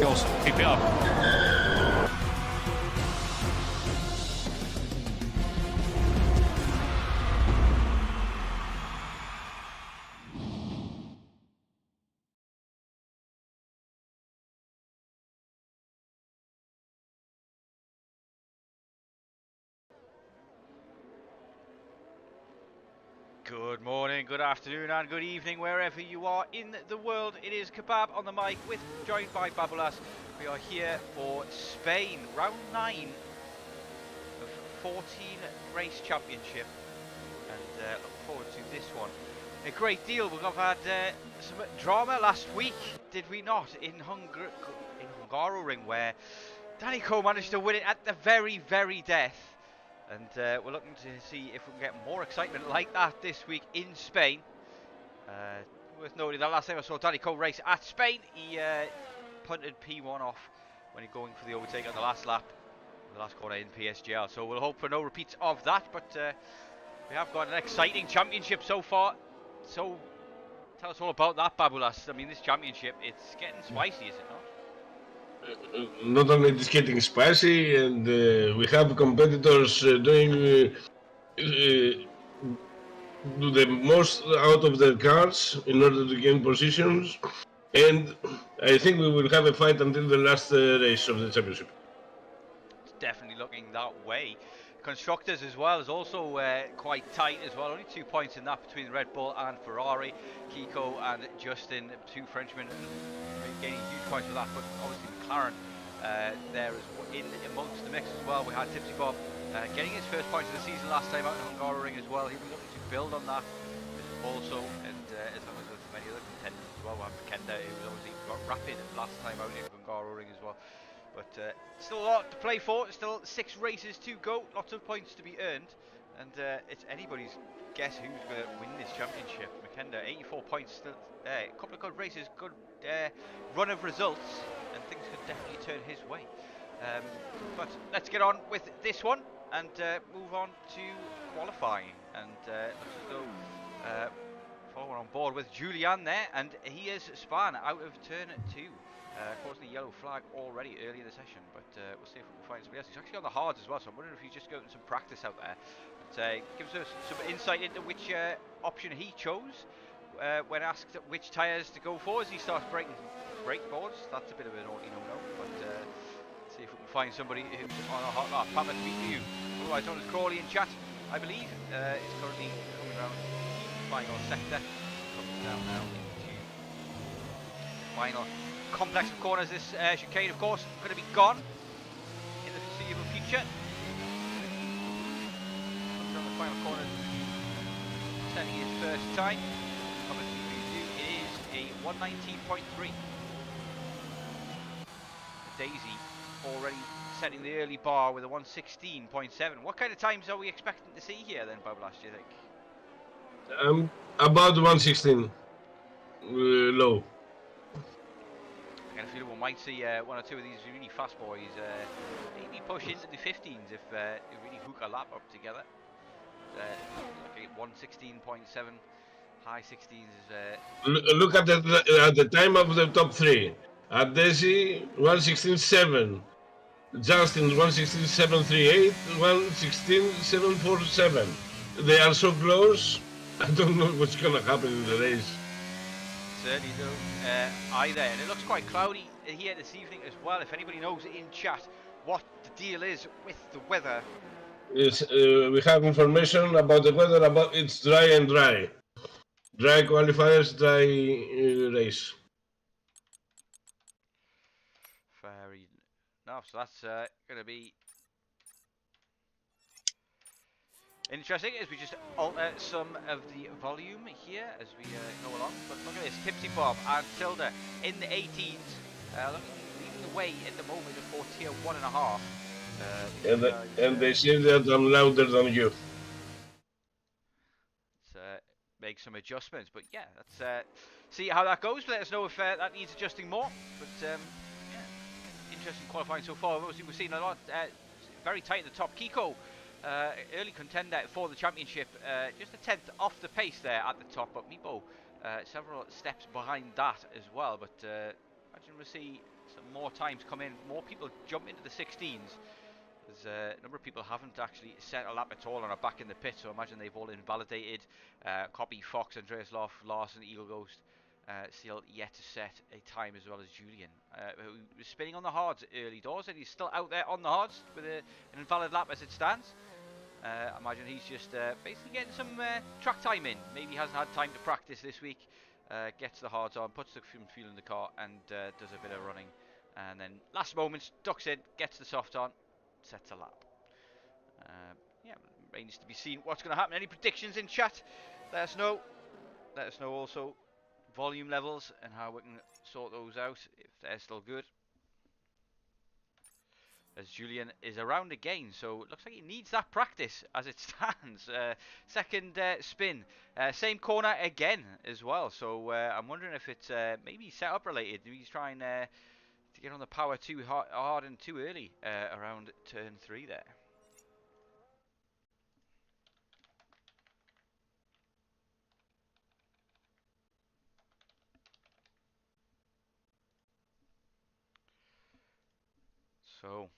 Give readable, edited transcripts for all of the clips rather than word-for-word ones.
awesome. Keep it up. Good morning, good afternoon and good evening wherever you are in the world. It is Kebab on the mic, joined by Babulas. We are here for Spain, round 9 of 14 race championship, and look forward to this one a great deal. We've had some drama last week, did we not, in Hungaroring, where Danny Coe managed to win it at the very death. And we're looking to see if we can get more excitement like that this week in Spain. Worth noting that last time I saw Danny Coe race at Spain, he punted P1 off when he going for the overtake on the last lap, the last corner in PSGL. So we'll hope for no repeats of that. But we have got an exciting championship so far. So tell us all about that, Babulas. I mean, this championship, it's getting spicy, is it not? Not only it's getting spicy, and we have competitors doing do the most out of their cars in order to gain positions, and I think we will have a fight until the last race of the championship. It's definitely looking that way. Constructors as well is also quite tight as well. Only 2 points in that between Red Bull and Ferrari. Kiko and Justin, two Frenchmen, gaining huge points for that. But obviously McLaren there in amongst the mix as well. We had Tipsy Bob getting his first points of the season last time out in Hungaroring as well. He was looking to build on that also, and as long as with many other contenders as well. We have Kenda, who was obviously got rapid last time out in Hungaroring as well. But still a lot to play for, still 6 races to go, lots of points to be earned, and it's anybody's guess who's going to win this championship. McKenda, 84 points, still a couple of good races, good run of results, and things could definitely turn his way. But let's get on with this one and move on to qualifying, and looks as though following on board with Julian there, and he is spun out of turn 2. Causing a yellow flag already early in the session, but we'll see if we can find somebody else. He's actually on the hards as well, so I'm wondering if he's just getting some practice out there. But gives us some insight into which option he chose when asked which tyres to go for as he starts breaking brake boards. That's a bit of a naughty no-no, but see if we can find somebody who's on a hot lap. Papa, to meet you. Otherwise known as Crawley in chat, I believe, is currently coming around the final sector. Comes down now into the final complex of corners. This chicane, of course, going to be gone in the foreseeable future. Comes down the final corner, setting his first time. It is a 119.3. Daisy already setting the early bar with a 116.7. What kind of times are we expecting to see here then, Babulas, do you think? About 116 low. I feel we might see one or two of these really fast boys maybe push into the 15s if they really hook a lap up together. Looking at 116.7, high 16s is... Look at the time of the top 3. At Desi, 116.7. Justin, 116.738. 116.747. They are so close. I don't know what's going to happen in the race. Certainly don't either, and it looks quite cloudy here this evening as well. If anybody knows in chat what the deal is with the weather. It's, we have information about the weather, about it's dry and dry. Dry qualifiers, dry race. Fair enough, so that's going to be interesting as we just alter some of the volume here as we go along. But look at this, Tipsy Bob and Tilda in the 18s, leading the way at the moment for tier 1.5. And they say that I'm louder than you. Let's make some adjustments, but yeah, let's see how that goes. Let us know if that needs adjusting more. But yeah, interesting qualifying so far. Obviously, we've seen a lot, very tight at the top. Kiko, early contender for the championship, just a tenth off the pace there at the top, but Meepo several steps behind that as well. But imagine we'll see some more times come in, more people jump into the 16s. There's a number of people haven't actually set a lap at all and are back in the pit, so I imagine they've all invalidated. Copy, Fox, Andreas Loff, Larson, Eagle Ghost, still yet to set a time, as well as Julian, who was spinning on the hards early doors, and he's still out there on the hards with an invalid lap as it stands. I imagine he's just basically getting some track time in. Maybe he hasn't had time to practice this week. Gets the hards on, puts the fuel in the car, and does a bit of running. And then last moments, ducks in, gets the soft on, sets a lap. Yeah, remains to be seen what's going to happen. Any predictions in chat? Let us know. Let us know also volume levels and how we can sort those out if they're still good. As Julian is around again, so it looks like he needs that practice as it stands. Second spin, same corner again as well, so I'm wondering if it's maybe setup related. He's trying to get on the power too hard and too early around turn 3 there. So,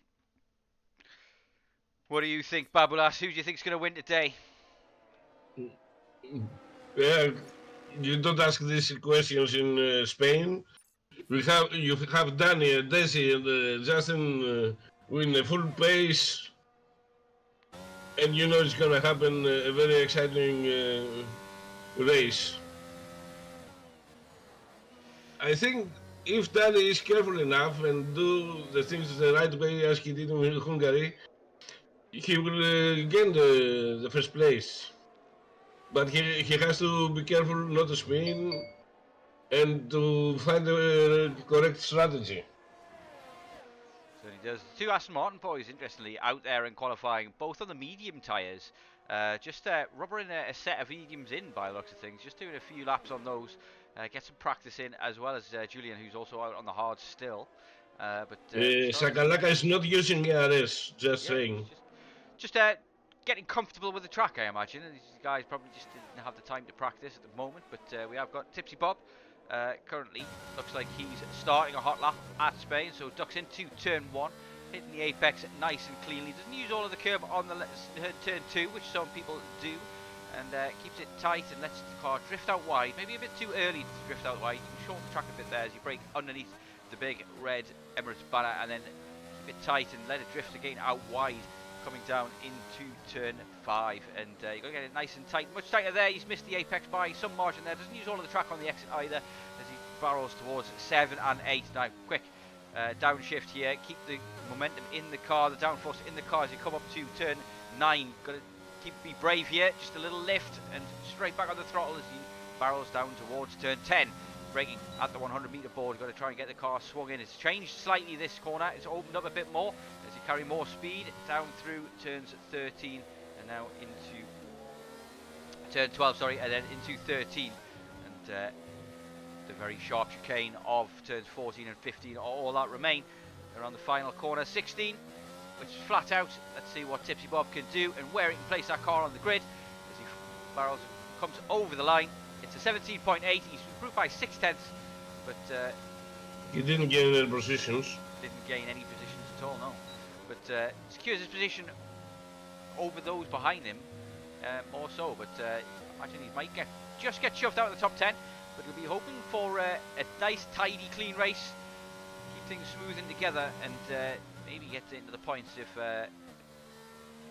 what do you think, Babulas? Who do you think is going to win today? Yeah, you don't ask these questions in Spain. You have Danny, Desi, and Justin with a full pace, and you know it's gonna happen a very exciting race. I think if Danny is careful enough and do the things the right way as he did in Hungary, he will gain the first place. But he has to be careful not to spin and to find the correct strategy. So he does. Two Aston Martin boys, interestingly, out there in qualifying, both on the medium tyres. Just rubbering a set of mediums in by the looks of things. Just doing a few laps on those. Get some practice in, as well as Julian, who's also out on the hard still. Sakalaka is not using ARS, just saying. Just getting comfortable with the track, I imagine. And these guys probably just didn't have the time to practice at the moment. But we have got Tipsy Bob. Currently, looks like he's starting a hot lap at Spain. So ducks into turn 1, hitting the apex nice and cleanly. Doesn't use all of the curb on the turn 2, which some people do. And keeps it tight and lets the car drift out wide. Maybe a bit too early to drift out wide. You can shorten the track a bit there as you brake underneath the big red Emirates banner, and then keep it tight and let it drift again out wide, coming down into turn 5. And you've got to get it nice and tight. Much tighter there. He's missed the apex by some margin there. Doesn't use all of the track on the exit either as he barrels towards 7 and 8. Now, quick downshift here. Keep the momentum in the car, the downforce in the car as you come up to turn 9. Got to be brave here. Just a little lift and straight back on the throttle as he barrels down towards turn 10. Braking at the 100 meter board. Got to try and get the car swung in. It's changed slightly this corner. It's opened up a bit more as you carry more speed down through turns 13 and now into turn 12, sorry, and then into 13. And the very sharp chicane of turns 14 and 15, all that remain around the final corner 16, which is flat out. Let's see what Tipsy Bob can do and where he can place that car on the grid as he barrels, comes over the line. It's a 17.8. He's improved by 0.6, but he didn't gain any positions. Didn't gain any positions at all, no. But secures his position over those behind him, more so. But imagine he might just get shoved out of the top 10. But he'll be hoping for a nice, tidy, clean race. Keep things smoothing together and maybe get into the points if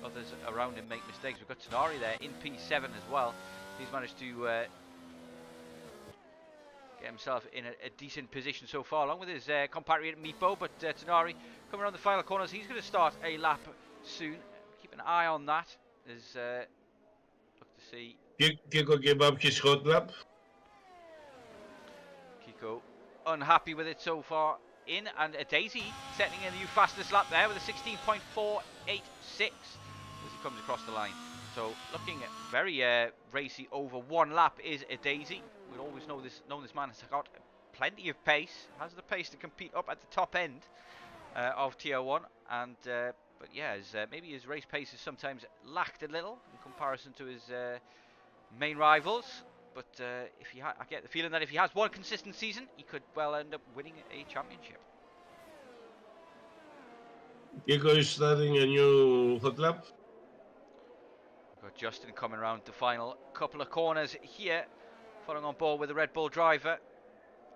others around him make mistakes. We've got Tenari there in P7 as well. He's managed to get himself in a decent position so far, along with his compatriot Meepo. But Tenari coming around the final corners. He's going to start a lap soon. Keep an eye on that. There's look to see. Kiko gave up his hot lap. Kiko unhappy with it so far in, and Daisy setting a new fastest lap there with a 16.486 as he comes across the line. So looking very racy over one lap is a Daisy. We'll always know this man has got plenty of pace, has the pace to compete up at the top end of Tier 1, and but yeah, maybe his race pace has sometimes lacked a little in comparison to his main rivals. But I get the feeling that if he has one consistent season, he could well end up winning a championship. Kiko is starting a new hot lap. Got Justin coming around the final couple of corners here, following on board with the Red Bull driver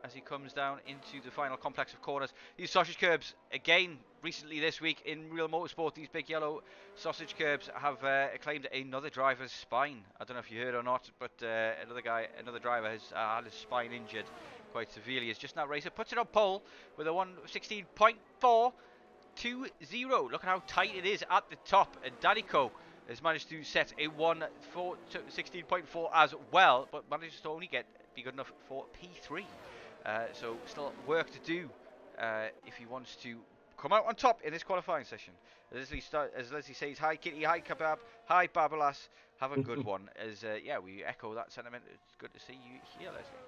as he comes down into the final complex of corners. These sausage curbs, again, recently this week in Real Motorsport, these big yellow sausage curbs have claimed another driver's spine. I don't know if you heard or not, but another driver has had his spine injured quite severely. It's just now racer puts it on pole with a 1:16.420. Look at how tight it is at the top, and Danico has managed to set a 1:16.4 as well, but manages to only be good enough for P3. So still work to do if he wants to come out on top in this qualifying session. As Leslie says, hi Kitty, hi Kebab, hi Babalas, have a good one. Yeah, we echo that sentiment. It's good to see you here, Leslie.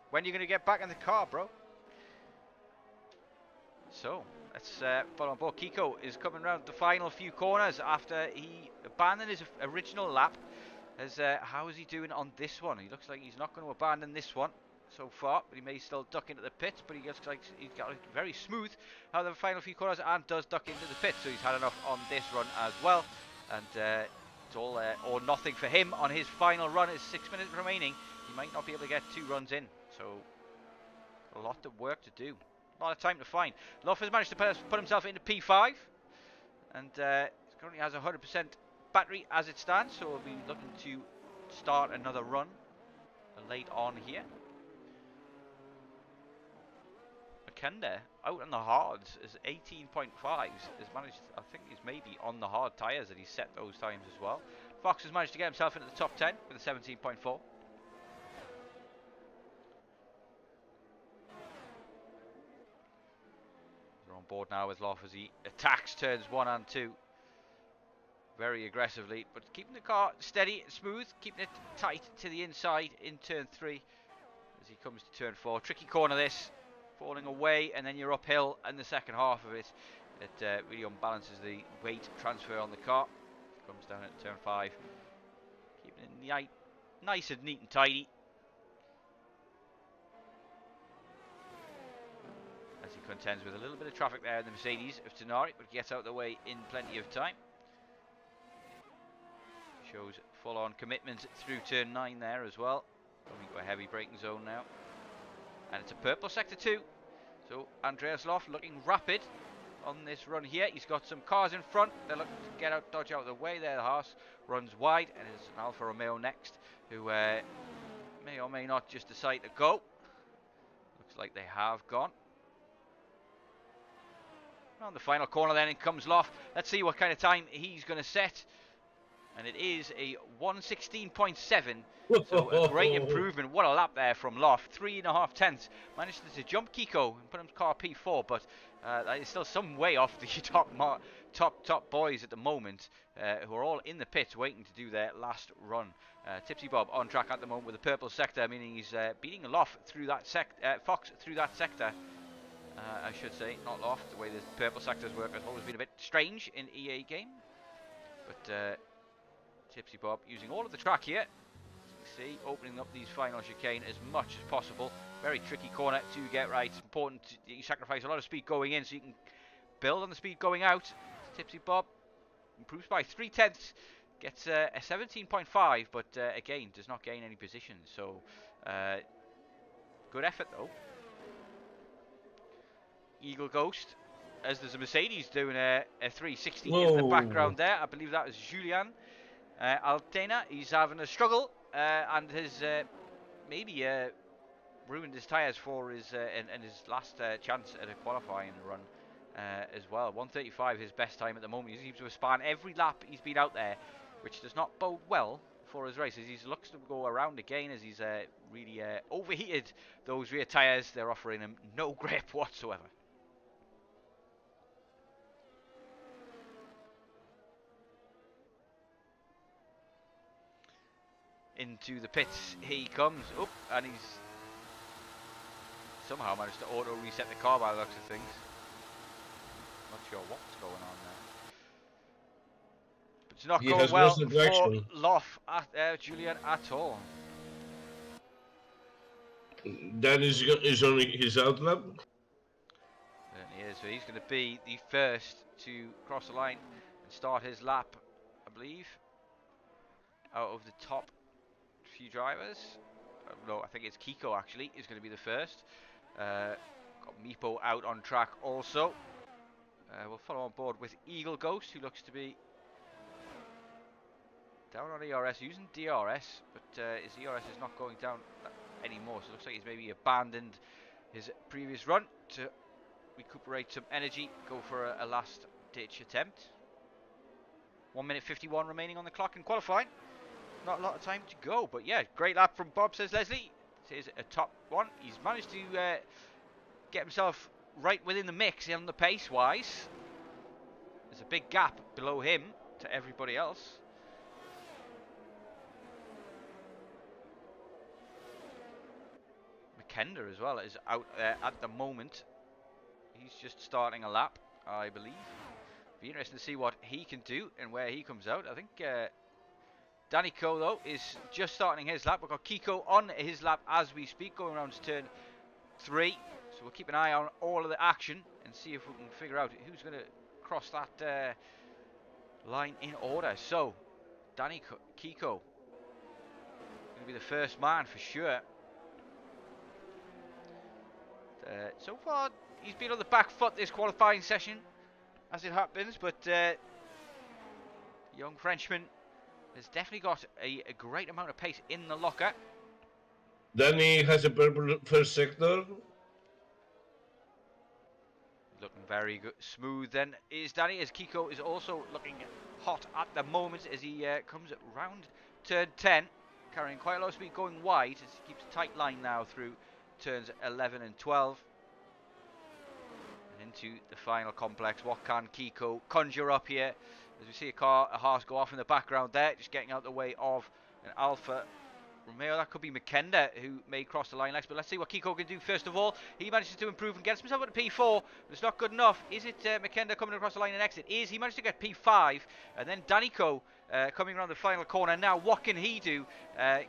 When are you going to get back in the car, bro? So, let's follow on board. Kiko is coming around the final few corners after he abandoned his original lap. How is he doing on this one? He looks like he's not going to abandon this one so far, but he may still duck into the pits, but he looks like he's got a very smooth out of the final few corners and does duck into the pits, so he's had enough on this run as well, and it's all or nothing for him on his final run. It's 6 minutes remaining. He might not be able to get 2 runs in, so a lot of work to do, a lot of time to find. Luff has managed to put himself into P5, and currently has 100% battery as it stands, so we'll be looking to start another run late on here. Kender out on the hards is 18.5s. Has managed, I think he's maybe on the hard tyres that he's set those times as well. Fox has managed to get himself into the top 10 with a 17.4. We're on board now with Loff as he attacks turns 1 and 2 very aggressively, but keeping the car steady and smooth, keeping it tight to the inside in turn 3 as he comes to turn 4. Tricky corner this. Falling away, and then you're uphill in the second half of it. It really unbalances the weight transfer on the car. Comes down at turn 5, keeping it nice and neat and tidy as he contends with a little bit of traffic there in the Mercedes of Tenari, but gets out of the way in plenty of time. Shows full-on commitment through turn 9 there as well. Going into a heavy braking zone now. And it's a purple sector 2. So Andreas Loff looking rapid on this run here. He's got some cars in front. They're looking to dodge out of the way there. The Haas runs wide, and there's an Alfa Romeo next, who may or may not just decide to go. Looks like they have gone. On the final corner then, in comes Loff. Let's see what kind of time he's going to set. And it is a 1:16.7, so a great improvement. What a lap there from Loff. 3.5 tenths. Managed to jump Kiko and put him car P4, but that is still some way off the top boys at the moment, who are all in the pits waiting to do their last run. Tipsy Bob on track at the moment with the purple sector, meaning he's beating Loff through that Fox through that sector. I should say, not Loff. The way the purple sectors work has always been a bit strange in EA game, but. Tipsy Bob using all of the track here. As you see, opening up these final chicane as much as possible. Very tricky corner to get right. It's important that you sacrifice a lot of speed going in so you can build on the speed going out. Tipsy Bob improves by 3 tenths. Gets a 17.5, but again, does not gain any positions. So, good effort though. Eagle Ghost, as there's a Mercedes doing a 360 in the background there. I believe that was Julian. Altena, he's having a struggle and has maybe ruined his tyres for his and his last chance at a qualifying run as well. 1:35 his best time at the moment. He seems to have spanned every lap he's been out there, which does not bode well for his races. He looks to go around again as he's really overheated those rear tyres. They're offering him no grip whatsoever. Into the pits he comes. Oh, and he's somehow managed to auto reset the car by the looks of things. Not sure what's going on there. But it's not going well for Loff, Julian, at all. That is only his outlap. Certainly So he's going to be the first to cross the line and start his lap, I believe, out of the top few drivers. No, I think it's Kiko actually is going to be the first. Got Meepo out on track also. We'll follow on board with Eagle Ghost, who looks to be down on ERS, using DRS, but his ERS is not going down anymore, so it looks like he's maybe abandoned his previous run to recuperate some energy, go for a last ditch attempt. 1 minute 51 remaining on the clock in qualifying. Not a lot of time to go, but yeah, great lap from Bob, says Leslie. This is a top one. He's managed to get himself right within the mix on the pace wise. There's a big gap below him to everybody else. Kender as well is out there at the moment. He's just starting a lap, I believe. Be interesting to see what he can do and where he comes out. I think Danny Coe, though, is just starting his lap. We've got Kiko on his lap as we speak, going around to turn 3. So we'll keep an eye on all of the action and see if we can figure out who's going to cross that line in order. So, Kiko going to be the first man for sure. So far, he's been on the back foot this qualifying session, as it happens, but young Frenchman has definitely got a great amount of pace in the locker. Danny has a purple first sector. Looking very good, smooth then is Danny, as Kiko is also looking hot at the moment as he comes round turn 10, carrying quite a lot of speed, going wide as he keeps a tight line now through turns 11 and 12 and into the final complex. What can Kiko conjure up here as we see a horse go off in the background there, just getting out the way of an Alfa Romeo. That could be McKenda who may cross the line next, but let's see what Kiko can do first of all. He manages to improve and gets himself at P4, but it's not good enough. Is it McKenda coming across the line and exit? He managed to get P5, and then Danico coming around the final corner. Now what can he do,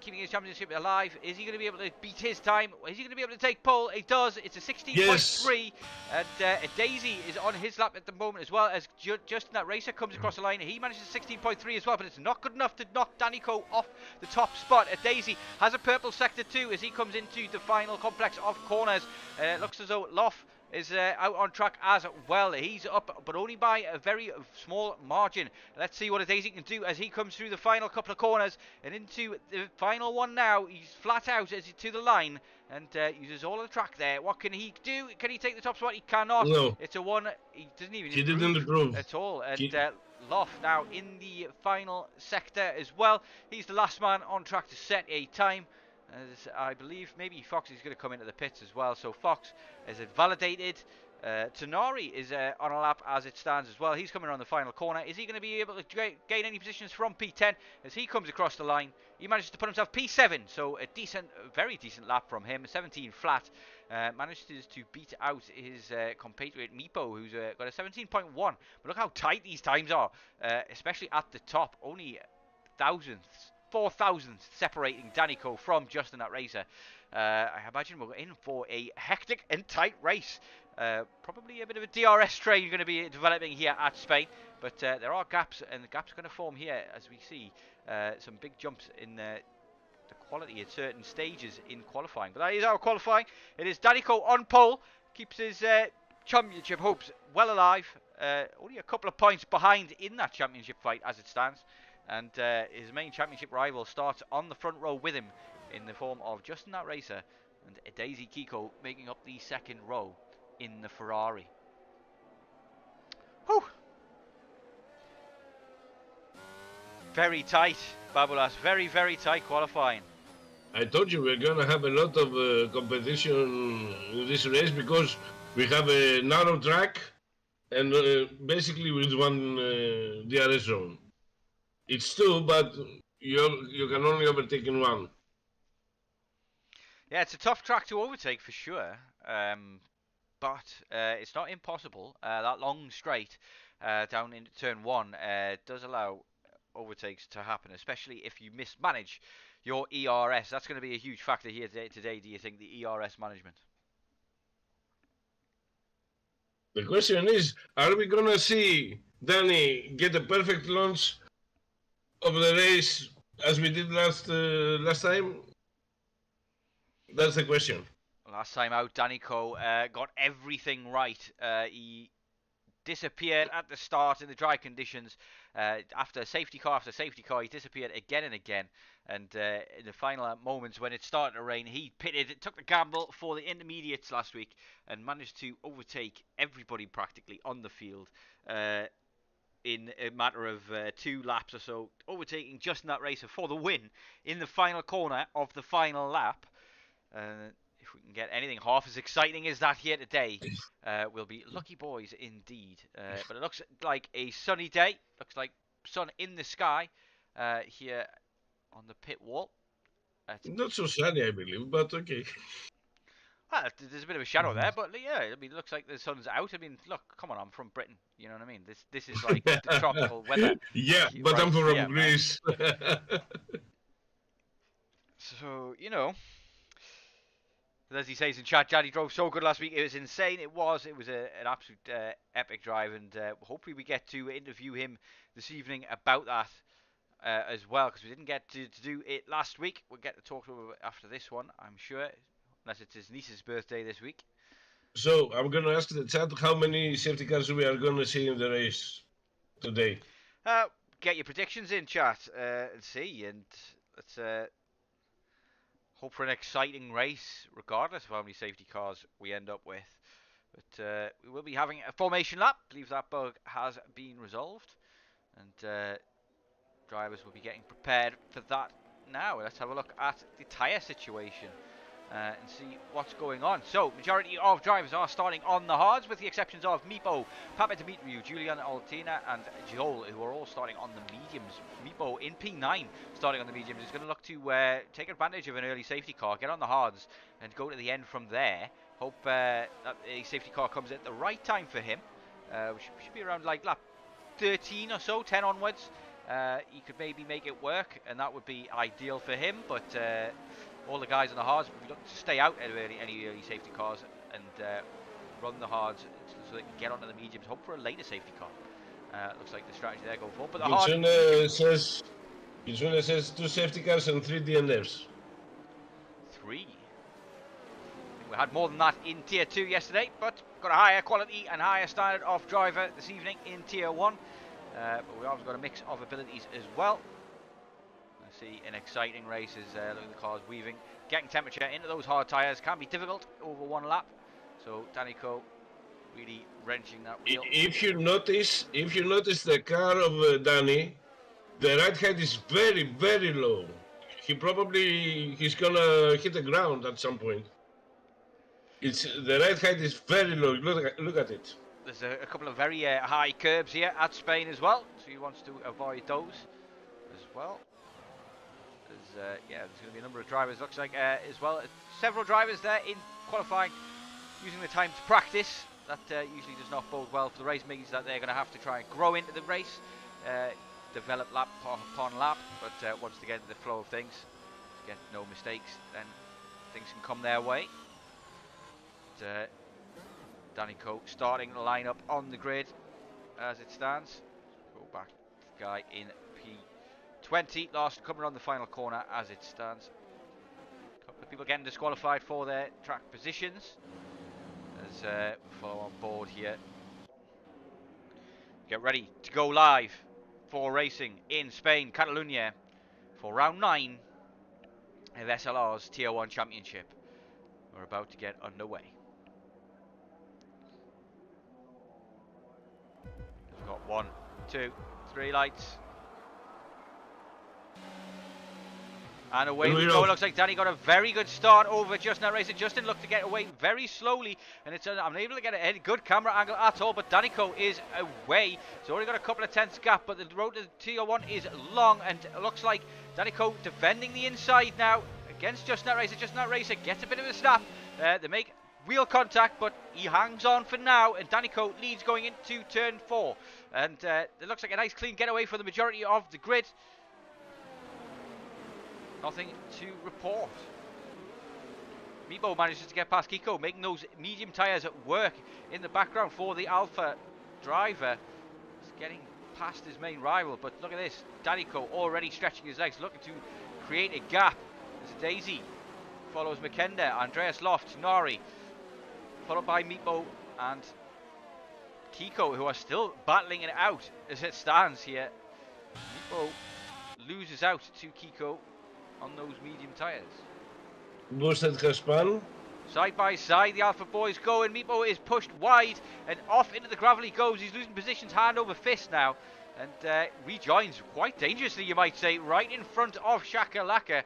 keeping his championship alive? Is he going to be able to beat his time? Is he going to be able to take pole? He does. It's a 16.3, yes. And Daisy is on his lap at the moment as well, as Justin, that racer, comes across the line. He manages 16.3 as well, but it's not good enough to knock Danico off the top spot. Daisy has a purple sector too as he comes into the final complex of corners. Looks as though Loff is out on track as well. He's up, but only by a very small margin. Let's see what Daisy can do as he comes through the final couple of corners and into the final one now. He's flat out as he to the line and uses all of the track there. What can he do? Can he take the top spot? He cannot. No. It's a one. He doesn't even improve at all. And Loff now in the final sector as well. He's the last man on track to set a time. As I believe maybe Fox is going to come into the pits as well. So Fox is validated. Tenari is on a lap as it stands as well. He's coming around the final corner. Is he going to be able to gain any positions from P10 as he comes across the line? He manages to put himself P7, so a very decent lap from him. 17 flat. Manages to beat out his compatriot Meepo, who's got a 17.1. But look how tight these times are, especially at the top. Only thousandths. 4,000 separating Danico from Justin, that racer. I imagine we're in for a hectic and tight race. Probably a bit of a DRS train going to be developing here at Spain, but there are gaps, and the gaps are going to form here as we see some big jumps in the quality at certain stages in qualifying. But that is our qualifying. It is Danico on pole, keeps his championship hopes well alive. Only a couple of points behind in that championship fight as it stands. And his main championship rival starts on the front row with him in the form of Justin, that racer, and Daisy Kiko making up the second row in the Ferrari. Whew. Very tight, Babulas. Very, very tight qualifying. I told you we're going to have a lot of competition in this race because we have a narrow track and basically with one DRS zone. It's two, but you can only overtake in one. Yeah, it's a tough track to overtake for sure, but it's not impossible. That long straight down into turn 1 does allow overtakes to happen, especially if you mismanage your ERS. That's going to be a huge factor here today, do you think, the ERS management? The question is, are we gonna see Danny get a perfect launch of the race as we did last time? That's the question. Last time out, Danico got everything right. He disappeared at the start in the dry conditions. After safety car after safety car, he disappeared again and again. And in the final moments when it started to rain, he pitted, took the gamble for the intermediates last week and managed to overtake everybody practically on the field in a matter of 2 laps or so, overtaking Justin that racer for the win in the final corner of the final lap. If we can get anything half as exciting as that here today, we'll be lucky boys indeed. But it looks like a sunny day. Looks like sun in the sky here on the pit wall. Not so sunny, I believe, but okay. Well, there's a bit of a shadow there, but yeah, I mean, it looks like the sun's out. I mean, look, come on, I'm from Britain. You know what I mean? This is like the tropical weather. Yeah, but right I'm here, from Greece. So, you know, as he says in chat, Jaddy drove so good last week. It was insane. It was an absolute epic drive, and hopefully we get to interview him this evening about that as well, because we didn't get to do it last week. We'll get to talk to him after this one, I'm sure, unless it's his niece's birthday this week. So I'm going to ask the chat how many safety cars we are going to see in the race today. Get your predictions in, chat, and see, and let's hope for an exciting race, regardless of how many safety cars we end up with. But we will be having a formation lap. I believe that bug has been resolved, and drivers will be getting prepared for that now. Let's have a look at the tyre situation and see what's going on. So, majority of drivers are starting on the hards, with the exceptions of Meepo, Papa Dimitriou, Julian Altina, and Joel, who are all starting on the mediums. Meepo in P9, starting on the mediums, is going to look to take advantage of an early safety car, get on the hards, and go to the end from there. Hope that a safety car comes at the right time for him, which should be around like lap 13 or so, 10 onwards. He could maybe make it work, and that would be ideal for him, but all the guys on the hards will be looking to stay out at any early safety cars and run the hards so they can get onto the mediums, hope for a later safety car. Looks like the strategy there going forward. But the Gitsune says 2 safety cars and 3 DNFs. 3? I think we had more than that in Tier 2 yesterday, but got a higher quality and higher standard of driver this evening in Tier 1. But we also got a mix of abilities as well. See an exciting race as look at the cars weaving. Getting temperature into those hard tyres can be difficult over 1 lap. So Danico really wrenching that wheel. If you notice the car of Danny, the right height is very, very low. He's gonna hit the ground at some point. The right height is very low. Look at it. There's a couple of very high curbs here at Spain as well, so he wants to avoid those as well. Yeah, there's going to be a number of drivers, looks like, as well. Several drivers there in qualifying, using the time to practice. That usually does not bode well for the race. Means that they're going to have to try and grow into the race, develop lap upon lap. But once they get into the flow of things, get no mistakes, then things can come their way. Danico starting the lineup on the grid as it stands. Go back to the guy in P20, last coming on the final corner as it stands. A couple of people getting disqualified for their track positions as we follow on board here. Get ready to go live for racing in Spain, Catalonia, for round 9 of SLR's Tier 1 Championship. We're about to get underway. We've got 1, 2, 3 lights. And away we go. It looks like Danny got a very good start over Justin that racer. Justin looked to get away very slowly, and it's unable to get a good camera angle at all. But Danico is away. He's already got a couple of tenths gap, but the road to Tier 1 is long, and it looks like Danico defending the inside now against Justin that racer. Justin that racer gets a bit of a snap. They make wheel contact, but he hangs on for now, and Danico leads going into turn 4. And it looks like a nice clean getaway for the majority of the grid. Nothing to report. Meepo manages to get past Kiko, making those medium tyres work in the background for the Alpha driver. He's getting past his main rival, but look at this. Danico already stretching his legs, looking to create a gap. As Daisy follows Makenda, Andreas Loft, Nari, followed by Meepo and Kiko, who are still battling it out as it stands here. Meepo loses out to Kiko on those medium tyres. Boosted has spun. Side by side, the Alpha boys go, and Meepo is pushed wide and off into the gravel he goes. He's losing positions hand over fist now, and rejoins quite dangerously, you might say, right in front of Shaka Laka.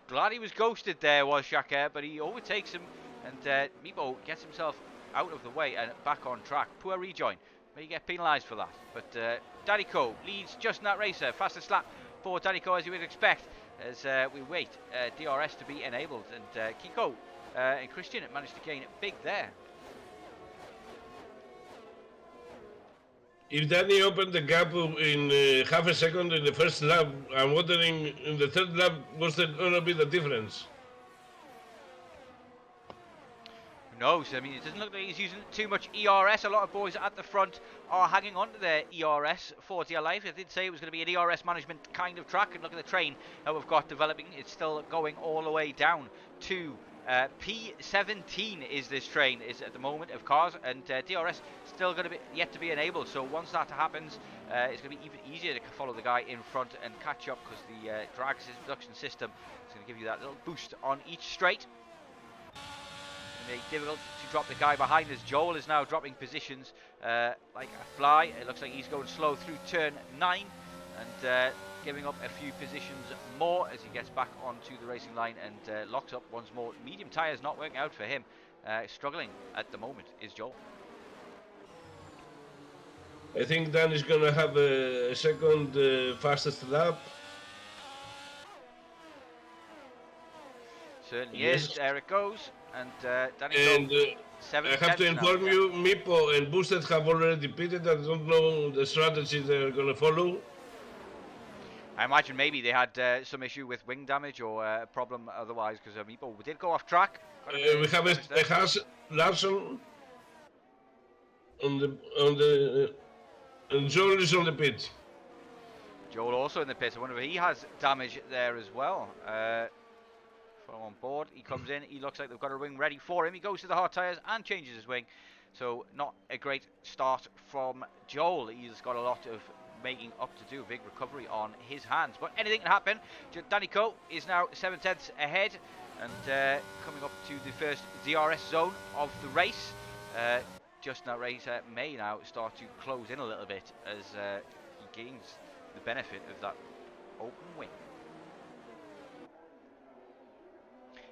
Glad he was ghosted there, was Shaka, but he overtakes him, and Meepo gets himself out of the way and back on track. Poor rejoin. May get penalised for that. But Danico leads Just Nat Racer. Fastest lap for Danico, as you would expect, as we wait DRS to be enabled. And Kiko and Christian managed to gain big there. If Danny opened the gap in half a second in the first lap, I'm wondering in the third lap, what's going to be the difference? Who knows? I mean, it doesn't look like he's using too much ERS. A lot of boys at the front are hanging on to their ERS for dear life. I did say it was going to be an ERS management kind of track, and look at the train that we've got developing. It's still going all the way down to P17 is this train is at the moment of cars, and DRS still going to be yet to be enabled. So once that happens, it's going to be even easier to follow the guy in front and catch up, because the drag reduction system is going to give you that little boost on each straight. Make it difficult to drop the guy behind, as Joel is now dropping positions like a fly. It looks like he's going slow through turn 9 and giving up a few positions more as he gets back onto the racing line and locks up once more. Medium tyres not working out for him. Struggling at the moment is Joel. I think Dan is going to have a second fastest lap. Certainly Yes. is. There it goes. And Danny And seven I have to inform you, Meepo and Boosted have already pitted. I don't know the strategy they're going to follow. I imagine maybe they had some issue with wing damage or a problem otherwise, because Meepo did go off track. We have a Haas Larson on the and Joel is on the pit. Joel also in the pit. I wonder if he has damage there as well. Follow on board. He comes in. He looks like they've got a wing ready for him. He goes to the hard tyres and changes his wing. So not a great start from Joel. He's got a lot of making up to do. Big recovery on his hands. But anything can happen. Danico is now 7/10 ahead and coming up to the first DRS zone of the race. Just Nat Racer may now start to close in a little bit as he gains the benefit of that open wing.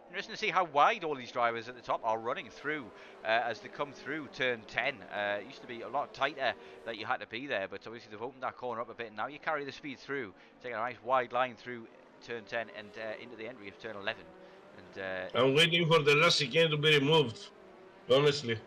Interesting to see how wide all these drivers at the top are running through as they come through turn 10. It used to be a lot tighter that you had to be there, but obviously they've opened that corner up a bit, and now you carry the speed through, taking a nice wide line through turn 10 and into the entry of turn 11. And I'm waiting for the last chicane to be removed, honestly.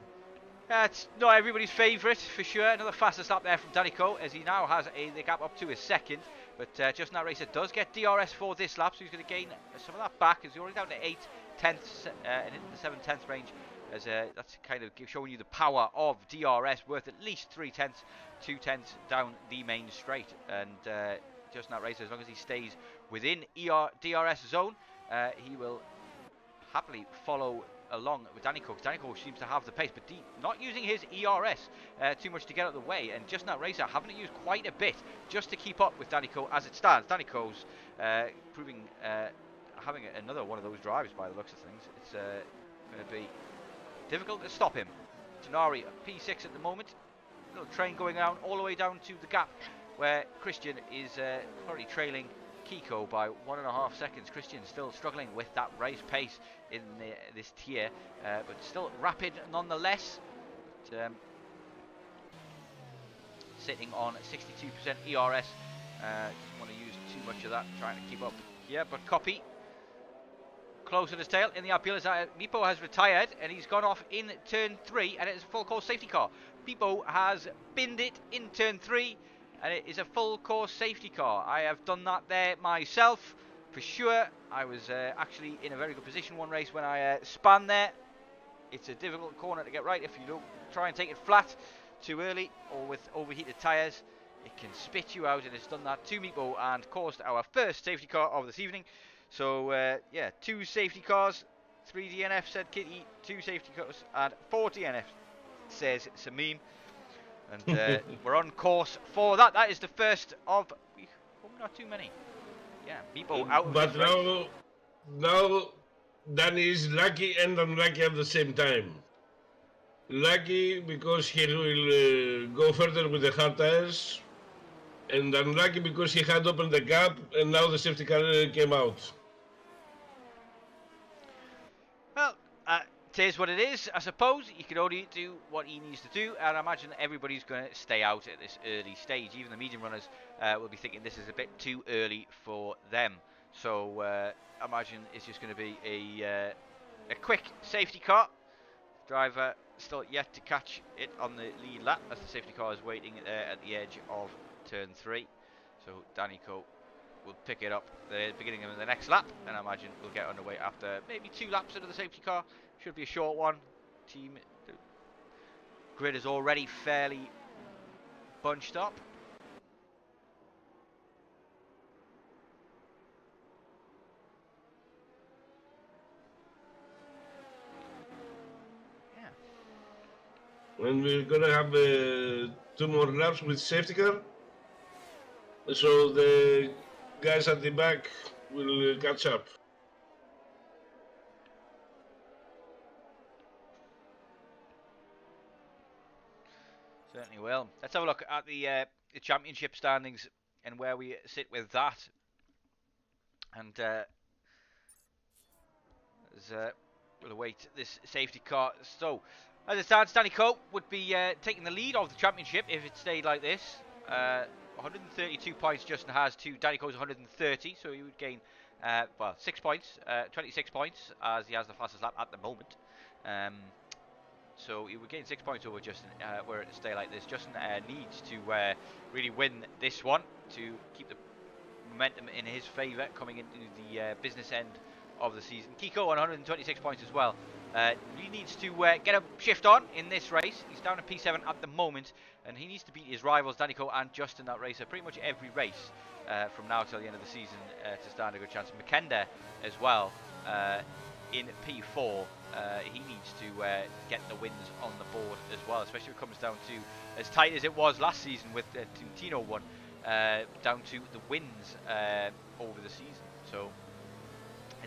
it's not everybody's favourite for sure. Another fastest lap there from Danico, as he now has the gap up to his second. But Just Nat Racer does get DRS for this lap, so he's going to gain some of that back, as he's already down to 8/10 and into the 7/10 range, as that's kind of showing you the power of DRS, worth at least 3/10, 2/10 down the main straight. And Just Nat Racer, as long as he stays within DRS zone, he will happily follow along with Danico. Danico seems to have the pace, but not using his ERS too much to get out of the way, and Just Nat Racer having to use quite a bit just to keep up with Danico as it stands. Danico's proving having another one of those drives by the looks of things. It's going to be difficult to stop him. Tenari P6 at the moment. Little train going down all the way down to the gap where Christian is currently trailing Kiko by 1.5 seconds. Christian still struggling with that race pace in this tier, but still rapid nonetheless. But, sitting on 62% ERS. Doesn't want to use too much of that, trying to keep up here. But Copy close at his tail in the uphill as Meepo has retired and he's gone off in turn 3, and it is a full course safety car. Meepo has binned it in turn 3. And it is a full course safety car. I have done that there myself. for sure. I was actually in a very good position one race when I spun there. It's a difficult corner to get right if you don't try and take it flat too early or with overheated tyres. It can spit you out, and it's done that to Meepo and caused our first safety car of this evening. So yeah, 2 safety cars, 3 DNF said Kitty, 2 safety cars and 4 DNF says Samim. And we're on course for that. That is the first of, not too many. Yeah, Meepo out of but this race. now Danny is lucky and unlucky at the same time. Lucky because he will go further with the hard tires, and unlucky because he had opened the gap and now the safety car came out. Well, it is what it is, I suppose. He can only do what he needs to do, and I imagine everybody's going to stay out at this early stage. Even the medium runners will be thinking this is a bit too early for them. So I imagine it's just going to be a quick safety car. Driver still yet to catch it on the lead lap as the safety car is waiting at the edge of turn 3. So Danico will pick it up the beginning of the next lap, and I imagine we'll get underway after maybe 2 laps into the safety car. Should be a short one. Team grid is already fairly bunched up. Yeah. And we're gonna have 2 more laps with safety car, so the guys at the back will catch up. Certainly will. Let's have a look at the championship standings and where we sit with that. And we'll await this safety car. So, as it stands, Danny Coe would be taking the lead of the championship if it stayed like this. 132 points Justin has to Danny Coe's 130, so he would gain, well, 6 points, 26 points, as he has the fastest lap at the moment. So he would gain 6 points over Justin were it to stay like this. Justin needs to really win this one to keep the momentum in his favour coming into the business end of the season. Kiko on 126 points as well. He needs to get a shift on in this race. He's down in P7 at the moment, and he needs to beat his rivals Danico and Justin that race at pretty much every race from now till the end of the season to stand a good chance. McKenda as well in P4. He needs to get the wins on the board as well, especially when it comes down to as tight as it was last season with Tino one, down to the wins over the season. So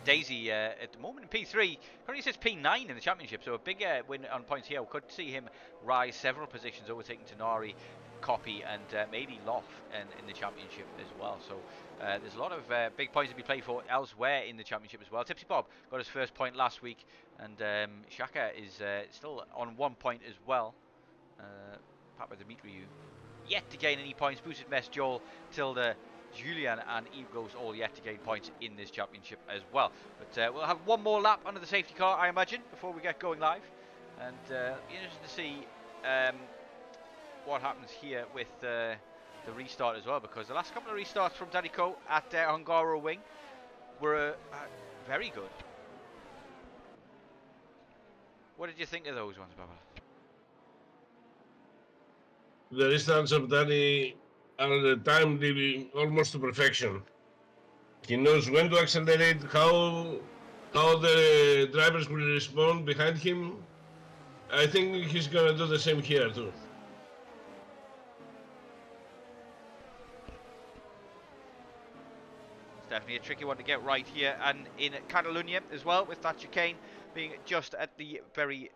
Daisy at the moment in P3, currently says P9 in the championship, so a big win on points here. We could see him rise several positions, overtaking Tenari, Copy, and maybe Loff in the championship as well. So there's a lot of big points to be played for elsewhere in the championship as well. Tipsy Bob got his first point last week, and Shaka is still on 1 point as well. Papa Dimitriou yet to gain any points. Boosted Mess, Joel, Tilda, Julian and Egos all yet to gain points in this championship as well. But we'll have one more lap under the safety car, I imagine, before we get going live. And be interested to see what happens here with the restart as well, because the last couple of restarts from Danico at Hungaro Wing were very good. What did you think of those ones, Baba? The restarts of Danny are timed almost to perfection. He knows when to accelerate, how the drivers will respond behind him. I think he's gonna do the same here too. It's definitely a tricky one to get right here, and in Catalonia as well, with that chicane being just at the very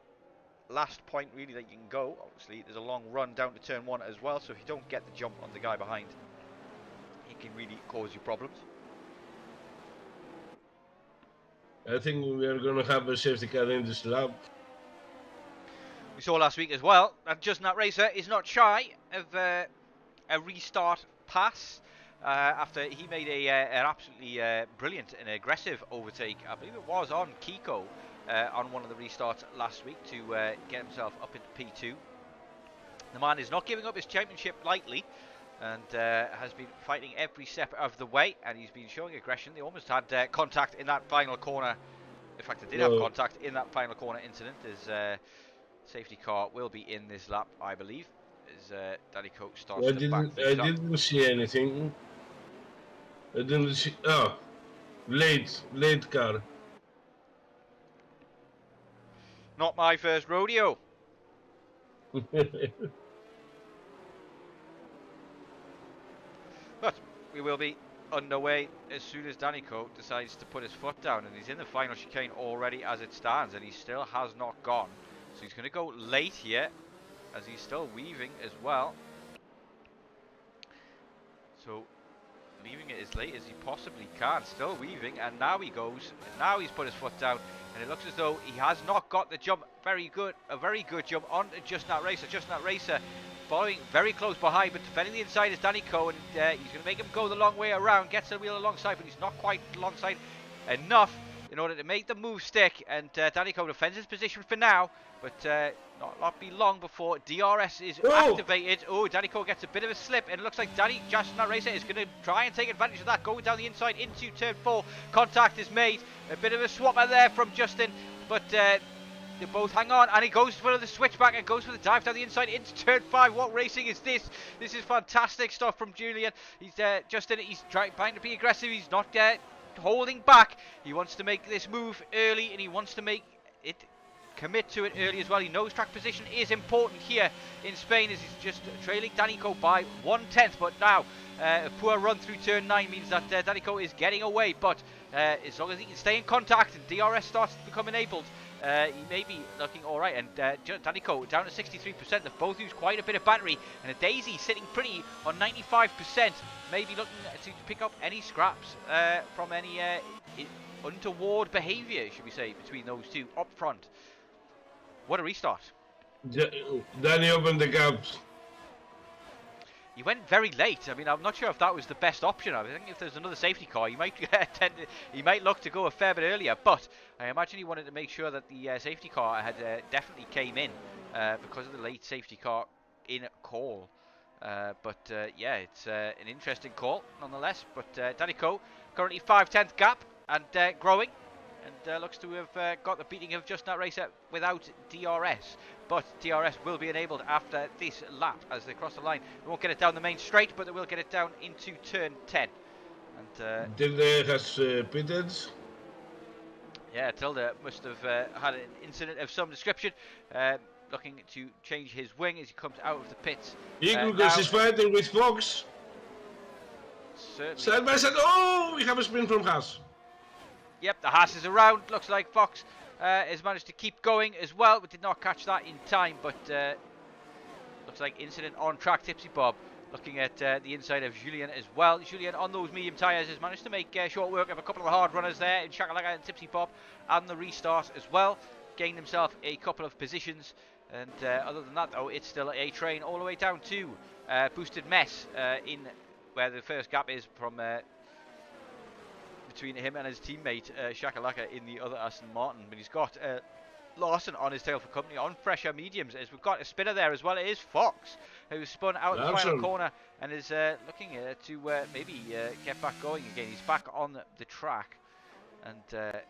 last point really that you can go. Obviously there's a long run down to turn 1 as well, so if you don't get the jump on the guy behind, it can really cause you problems. I think we are going to have a safety car in this lap. We saw last week as well that Justin that racer is not shy of a restart pass after he made an absolutely brilliant and aggressive overtake. I believe it was on Kiko on one of the restarts last week to get himself up into P2. The man is not giving up his championship lightly, and has been fighting every step of the way, and he's been showing aggression. They almost had contact in that final corner. In fact, they did have contact in that final corner incident. His safety car will be in this lap, I believe, as Danny Coe starts to back I things up. didn't see anything. I didn't see. Oh, late car. Not my first rodeo. But we will be underway as soon as Danny Coe decides to put his foot down, and he's in the final chicane already as it stands, and he still has not gone. So he's going to go late here, as he's still weaving as well. So leaving it as late as he possibly can, still weaving, and now he goes, and now he's put his foot down, and it looks as though he has not got the jump. A very good jump on Just Not Racer. Just Not Racer following very close behind, but defending the inside is Danny Coe, and he's going to make him go the long way around, gets the wheel alongside, but he's not quite alongside enough in order to make the move stick, and Danny Coe defends his position for now, but not be long before DRS is activated. Oh, Danny Coe gets a bit of a slip, and it looks like Just Not Racer is going to try and take advantage of that, going down the inside into turn 4. Contact is made, a bit of a swapper there from Justin, but they both hang on, and he goes for the switchback and goes for the dive down the inside into turn 5. What racing is this? This is fantastic stuff from Julian. He's Justin, he's trying to be aggressive. He's not holding back. He wants to make this move early, and he wants to make it commit to it early as well. He knows track position is important here in Spain, as he's just trailing Danny Coe by 1/10, but now a poor run through turn 9 means that Danny Coe is getting away, but as long as he can stay in contact and DRS starts to become enabled, he may be looking alright, and Danny Coe down to 63%. They've both used quite a bit of battery, and a Daisy sitting pretty on 95%, maybe looking to pick up any scraps from any untoward behaviour, should we say, between those two up front. What a restart. Danny opened the gaps. He went very late. I mean, I'm not sure if that was the best option. I think if there's another safety car, he might he might look to go a fair bit earlier. But I imagine he wanted to make sure that the safety car had definitely came in because of the late safety car in call. Yeah, it's an interesting call nonetheless. But Danny Coe currently 5/10 gap and growing, and looks to have got the beating of Just Not Racer without DRS. But DRS will be enabled after this lap as they cross the line. They won't get it down the main straight, but they will get it down into turn 10. And Tilde has pitted. Yeah, Tilde must have had an incident of some description, looking to change his wing as he comes out of the pits. Eagles is fighting with Fox. Certainly. Side by side. Oh, we have a spin from Haas. Yep, the Haas is around. Looks like Fox has managed to keep going as well, but did not catch that in time. But looks like incident on track. Tipsy Bob looking at the inside of Julien as well. Julien on those medium tyres has managed to make short work of a couple of hard runners there in Shakalaka and Tipsy Bob, and the restart as well. Gained himself a couple of positions, and other than that though, it's still a train all the way down to Boosted Mess in where the first gap is from between him and his teammate Shakalaka in the other Aston Martin. But he's got Larson on his tail for company on fresher mediums, as we've got a spinner there as well. It is Fox who spun out the final corner and is looking to maybe get back going again. He's back on the track and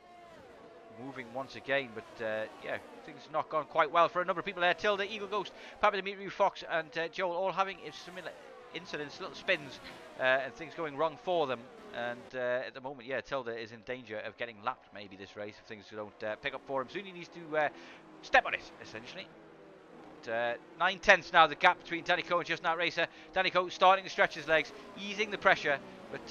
moving once again, but yeah, things have not gone quite well for a number of people there. Tilde, Eagle Ghost, Papa Dimitri, Fox and Joel all having similar incidents, little spins and things going wrong for them. And at the moment, yeah, Tilde is in danger of getting lapped maybe this race if things don't pick up for him soon. He needs to step on it, essentially. But 9/10 now, the gap between Danny Coe and Just Not Racer. Danny Coe starting to stretch his legs, easing the pressure, but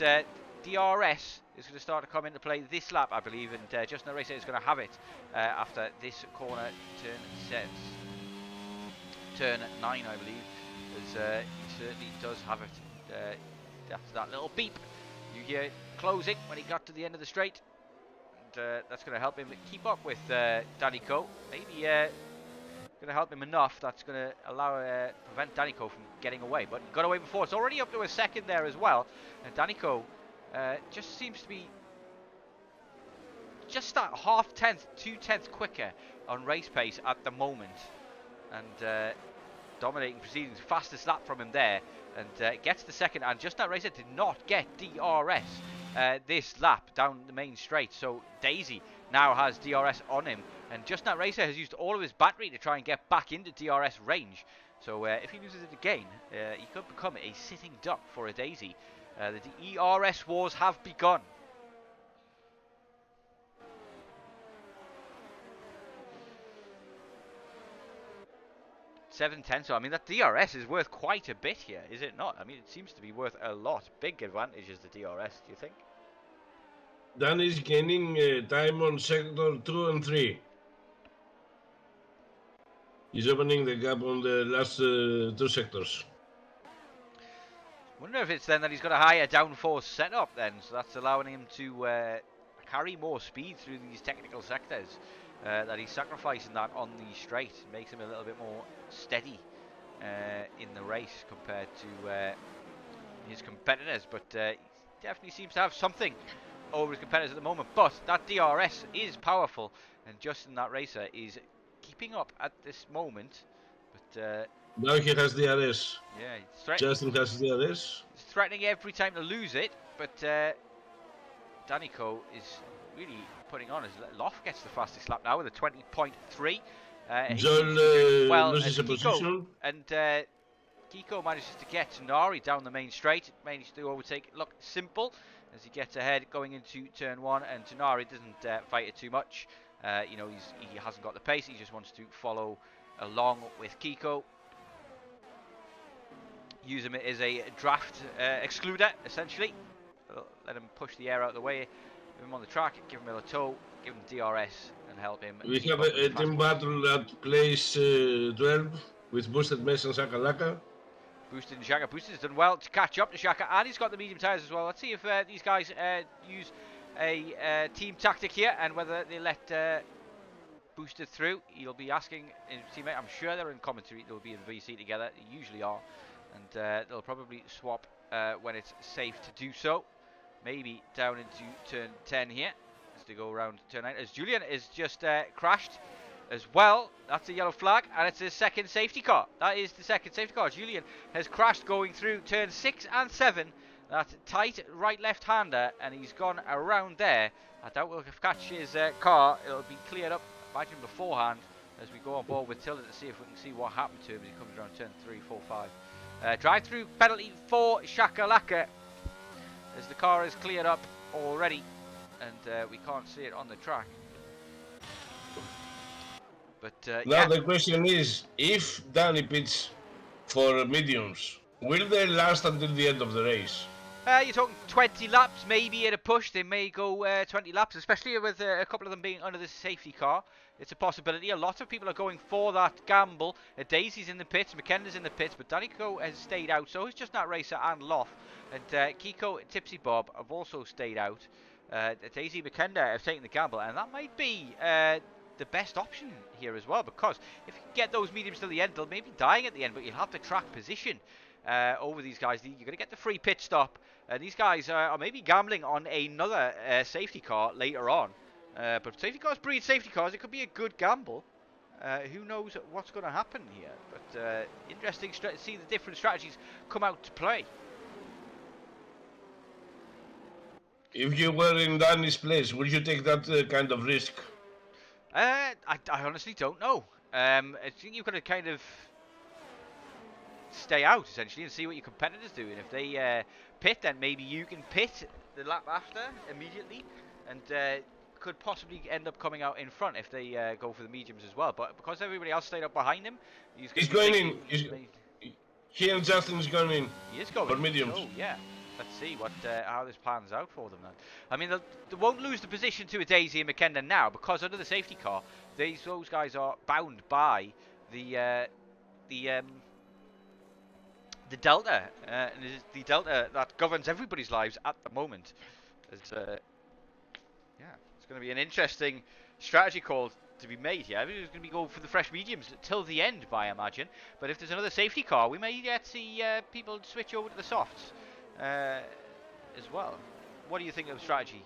DRS is going to start to come into play this lap, I believe, and Just Not Racer is going to have it after this corner turn 9, I believe, as he certainly does have it after that little beep. You hear it closing when he got to the end of the straight, and that's going to help him keep up with Danny Coe. Maybe going to help him enough that's going to allow prevent Danny Coe from getting away. But he got away before. It's already up to a second there as well, and Danny Coe just seems to be just that 0.5 2/10 quicker on race pace at the moment, and dominating proceedings. Fastest lap from him there, and gets the second. And Just That Racer did not get DRS this lap down the main straight, so Daisy now has DRS on him, and Just That Racer has used all of his battery to try and get back into DRS range. So if he loses it again, he could become a sitting duck for a Daisy. The DRS wars have begun. $7.10, so I mean that DRS is worth quite a bit here, is it not? I mean, it seems to be worth a lot. Big advantage is the DRS, do you think? Dan is gaining time on sector 2 and 3. He's opening the gap on the last 2 sectors. Wonder if it's then that he's got a higher downforce setup then, so that's allowing him to carry more speed through these technical sectors. That he's sacrificing that on the straight. Makes him a little bit more steady in the race compared to his competitors, but he definitely seems to have something over his competitors at the moment. But that DRS is powerful, and Justin That Racer is keeping up at this moment. But now he has DRS. Yeah, Justin has DRS. He's threatening every time to lose it, but Danico is really putting on. As Loft gets the fastest lap now with a 20.3. Joel well, loses a position. And Kiko manages to get Nari down the main straight. Manages to overtake Look Simple as he gets ahead going into turn 1, and Tanari doesn't fight it too much. You know, he hasn't got the pace. He just wants to follow along with Kiko. Use him as a draft excluder, essentially. Let him push the air out of the way. Give him on the track, give him a tow, give him DRS, and help him. We have a team battle at place 12 with Boosted Mess and Shakalaka. Boosted and Shaka. Boosted has done well to catch up to Shaka, and he's got the medium tyres as well. Let's see if these guys use a team tactic here, and whether they let Boosted through. He'll be asking his teammate. I'm sure they're in commentary. They'll be in VC together. They usually are, and they'll probably swap when it's safe to do so. Maybe down into turn 10 here as they go around turn 9. As Julian is just crashed as well. That's a yellow flag, and it's his second safety car. That is the second safety car. Julian has crashed going through turn 6 and 7. That tight right-left-hander, and he's gone around there. I doubt we'll catch his car. It'll be cleared up, imagine, beforehand as we go on board with Tilda to see if we can see what happened to him as he comes around turn 3, 4, 5. Drive-through penalty for Shakalaka, as the car is cleared up already, and we can't see it on the track. But now yeah. The question is, if Danny pits for mediums, will they last until the end of the race? You're talking 20 laps, maybe at a push. They may go 20 laps, especially with a couple of them being under the safety car. It's a possibility. A lot of people are going for that gamble. Daisy's in the pits, McKenna's in the pits, but Danico has stayed out. So is Just That Racer and Loff. And Kiko, Tipsy Bob have also stayed out. Daisy, McKenna have taken the gamble, and that might be the best option here as well, because if you get those mediums till the end, they'll maybe dying at the end, but you'll have the track position over these guys. You're going to get the free pit stop. These guys are maybe gambling on another safety car later on. But safety cars breed safety cars. It could be a good gamble. Who knows what's going to happen here. But interesting to see the different strategies come out to play. If you were in Danny's place, would you take that kind of risk? I honestly don't know. I think you've got to kind of stay out, essentially, and see what your competitors do. And if they pit, then maybe you can pit the lap after immediately, and could possibly end up coming out in front if they go for the mediums as well. But because everybody else stayed up behind him, he's going in. He and Justin is going in. He is going for mediums. Oh, yeah. Let's see what how this pans out for them then. I mean, they won't lose the position to a Daisy and McKenna now, because under the safety car, those guys are bound by the delta, and it is the delta that governs everybody's lives at the moment. It's, yeah, it's going to be an interesting strategy call to be made here. Everybody's going to be going for the fresh mediums till the end, I imagine. But if there's another safety car, we may yet see people switch over to the softs as well. What do you think of strategy?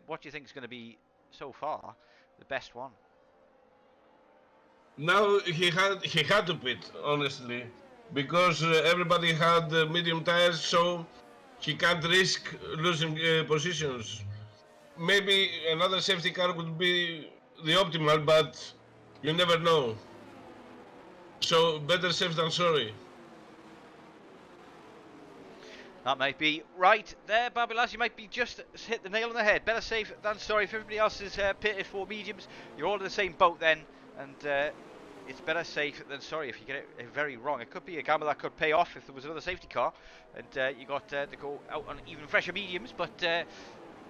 What do you think is going to be so far the best one? Now he had to pit, honestly, because everybody had medium tires, so he can't risk losing positions. Maybe another safety car would be the optimal, but you never know. So better safe than sorry. That might be right there, Babilas. You might be just hit the nail on the head. Better safe than sorry. If everybody else is pitted for mediums, you're all in the same boat then, and it's better safe than sorry if you get it very wrong. It could be a gamble that could pay off if there was another safety car, and you got to go out on even fresher mediums, but.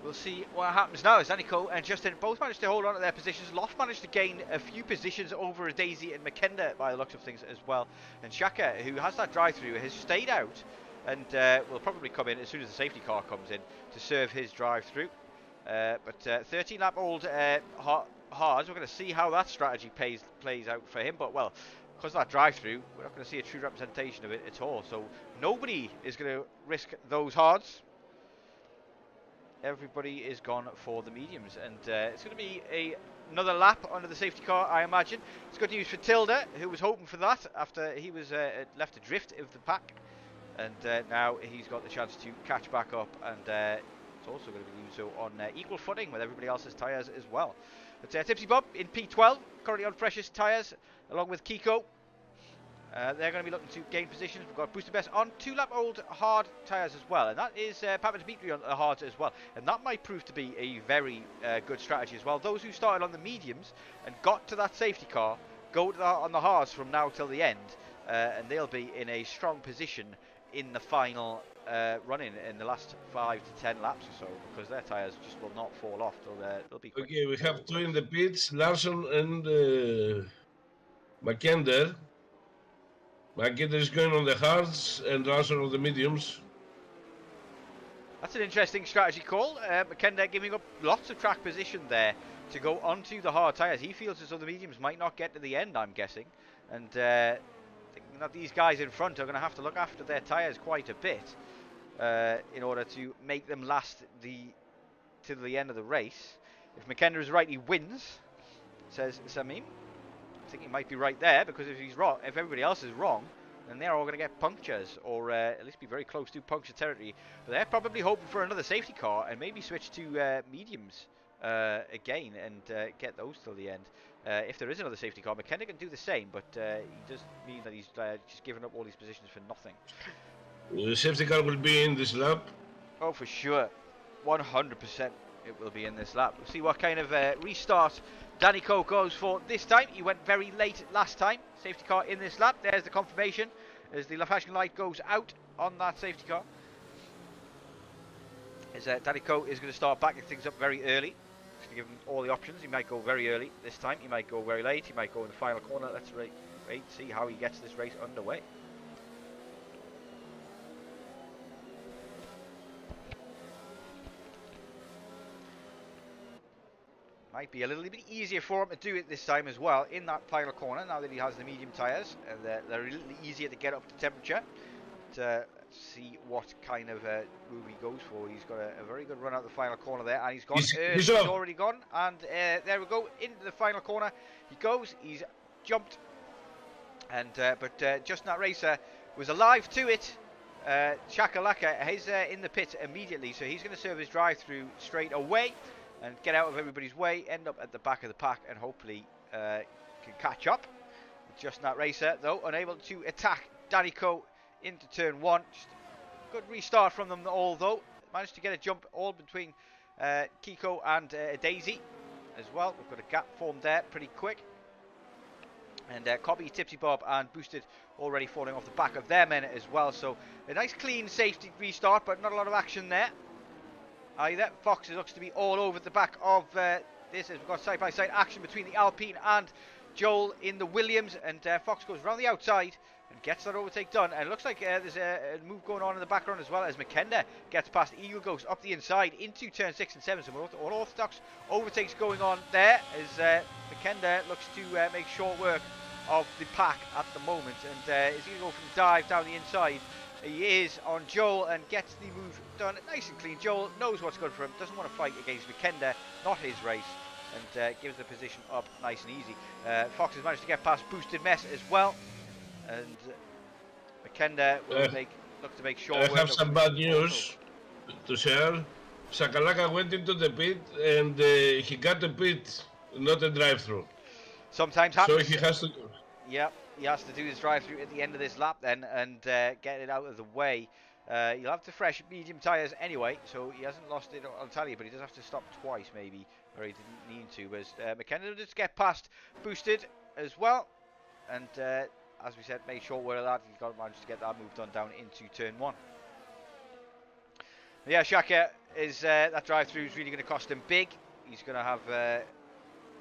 We'll see what happens now as Danico and Justin both managed to hold on to their positions. Loft managed to gain a few positions over Daisy and McKenna by the looks of things as well. And Shaka, who has that drive-through, has stayed out and will probably come in as soon as the safety car comes in to serve his drive-through. But 13-lap-old Hards, we're going to see how that strategy plays out for him. But, well, because of that drive-through, we're not going to see a true representation of it at all. So nobody is going to risk those Hards. Everybody is gone for the mediums, and it's going to be another lap under the safety car, I imagine. It's good news for Tilda, who was hoping for that after he was left adrift of the pack, and now he's got the chance to catch back up, and it's also going to be doing so on equal footing with everybody else's tyres as well. But Tipsy Bob in P12, currently on freshest tyres, along with Kiko. They're going to be looking to gain positions. We've got Booster Best on 2-lap-old hard tyres as well, and that is Papa Dimitri on the hards as well, and that might prove to be a very good strategy as well. Those who started on the mediums and got to that safety car go to on the hards from now till the end, and they'll be in a strong position in the final run-in in the last 5 to 10 laps or so, because their tyres just will not fall off. They'll be quick. Okay, we have two in the pits, Larson and McKender. McKender is going on the hards and Larson on the mediums. That's an interesting strategy call. McKender giving up lots of track position there to go onto the hard tyres. He feels as though the mediums might not get to the end, I'm guessing. And thinking that these guys in front are going to have to look after their tyres quite a bit in order to make them last to the end of the race. If McKender is right, he wins, says Samim. I think he might be right there, because if he's wrong, if everybody else is wrong, then they're all going to get punctures, or at least be very close to puncture territory. But they're probably hoping for another safety car and maybe switch to mediums again and get those till the end. If there is another safety car, McKenna can do the same, but he does mean that he's just given up all these positions for nothing. The safety car will be in this lap. Oh, for sure. 100% it will be in this lap. We'll see what kind of restart Danico goes for this time. He went very late last time. Safety car in this lap. There's the confirmation as the flashing light goes out on that safety car. As Danico is going to start backing things up very early. Just to give him all the options. He might go very early this time. He might go very late. He might go in the final corner. Let's wait see how he gets this race underway. Might be a little bit easier for him to do it this time as well in that final corner, now that he has the medium tyres, and they're a little easier to get up to temperature. Let's see what kind of move he goes for. He's got a very good run out the final corner there, and he's gone. He's already gone, and there we go, into the final corner he goes. He's jumped, and but Just Nat Racer was alive to it. Shakalaka is in the pit immediately, so he's going to serve his drive-through straight away and get out of everybody's way, end up at the back of the pack, and hopefully can catch up. Just Nat Racer, though, unable to attack Danico into turn 1. Just a good restart from them all, though. Managed to get a jump all between Kiko and Daisy as well. We've got a gap formed there pretty quick. And Cobby, Tipsy Bob and Boosted already falling off the back of their men as well. So a nice clean safety restart, but not a lot of action there either. Fox looks to be all over the back of this, as we've got side-by-side action between the Alpine and Joel in the Williams, and Fox goes around the outside and gets that overtake done, and it looks like there's a move going on in the background as well, as McKenna gets past. Eagle goes up the inside into turn 6 and 7, so all orthodox overtakes going on there, as McKenna looks to make short work of the pack at the moment, and is going to go from the dive down the inside. He is on Joel and gets the move done nice and clean. Joel knows what's good for him, doesn't want to fight against McKenna, not his race. and gives the position up nice and easy. Fox has managed to get past Boosted Mess as well, and McKenda will look to make sure. I have some bad news to share. Sakalaka went into the pit and he got a pit, not a drive-through. Sometimes happens. So he has to. Yep, he has to do his drive-through at the end of this lap then, and get it out of the way. He'll have to fresh medium tyres anyway, so he hasn't lost it on tally, but he does have to stop twice maybe, or he didn't need to. But McKenna did get past Boosted as well, and as we said, made short work of that. He's got managed to get that move done down into turn 1. But yeah, Shaka is that drive-through is really going to cost him big. He's going to have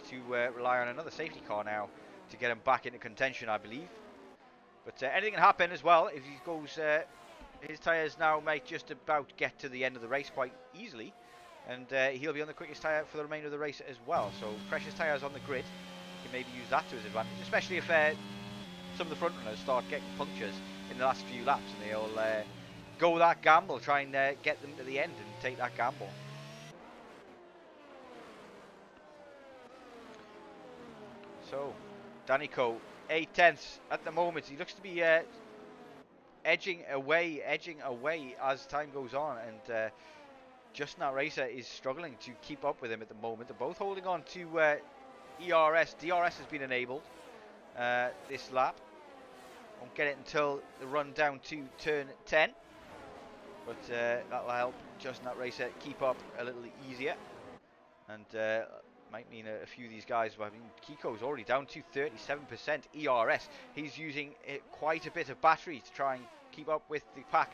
to rely on another safety car now to get him back into contention, I believe. But anything can happen as well if he goes. His tyres now might just about get to the end of the race quite easily, and he'll be on the quickest tyre for the remainder of the race as well. So precious tyres on the grid, he can maybe use that to his advantage, especially if some of the front runners start getting punctures in the last few laps, and they'll go that gamble, try and get them to the end and take that gamble. So Danico 8/10 at the moment. He looks to be edging away as time goes on, and Justin That Racer is struggling to keep up with him at the moment. They're both holding on to ERS. DRS has been enabled this lap. Won't get it until the run down to turn 10, but that'll help Justin That Racer keep up a little easier, and might mean a few of these guys. I mean, Kiko's already down to 37% ERS. He's using quite a bit of battery to try and keep up with the pack.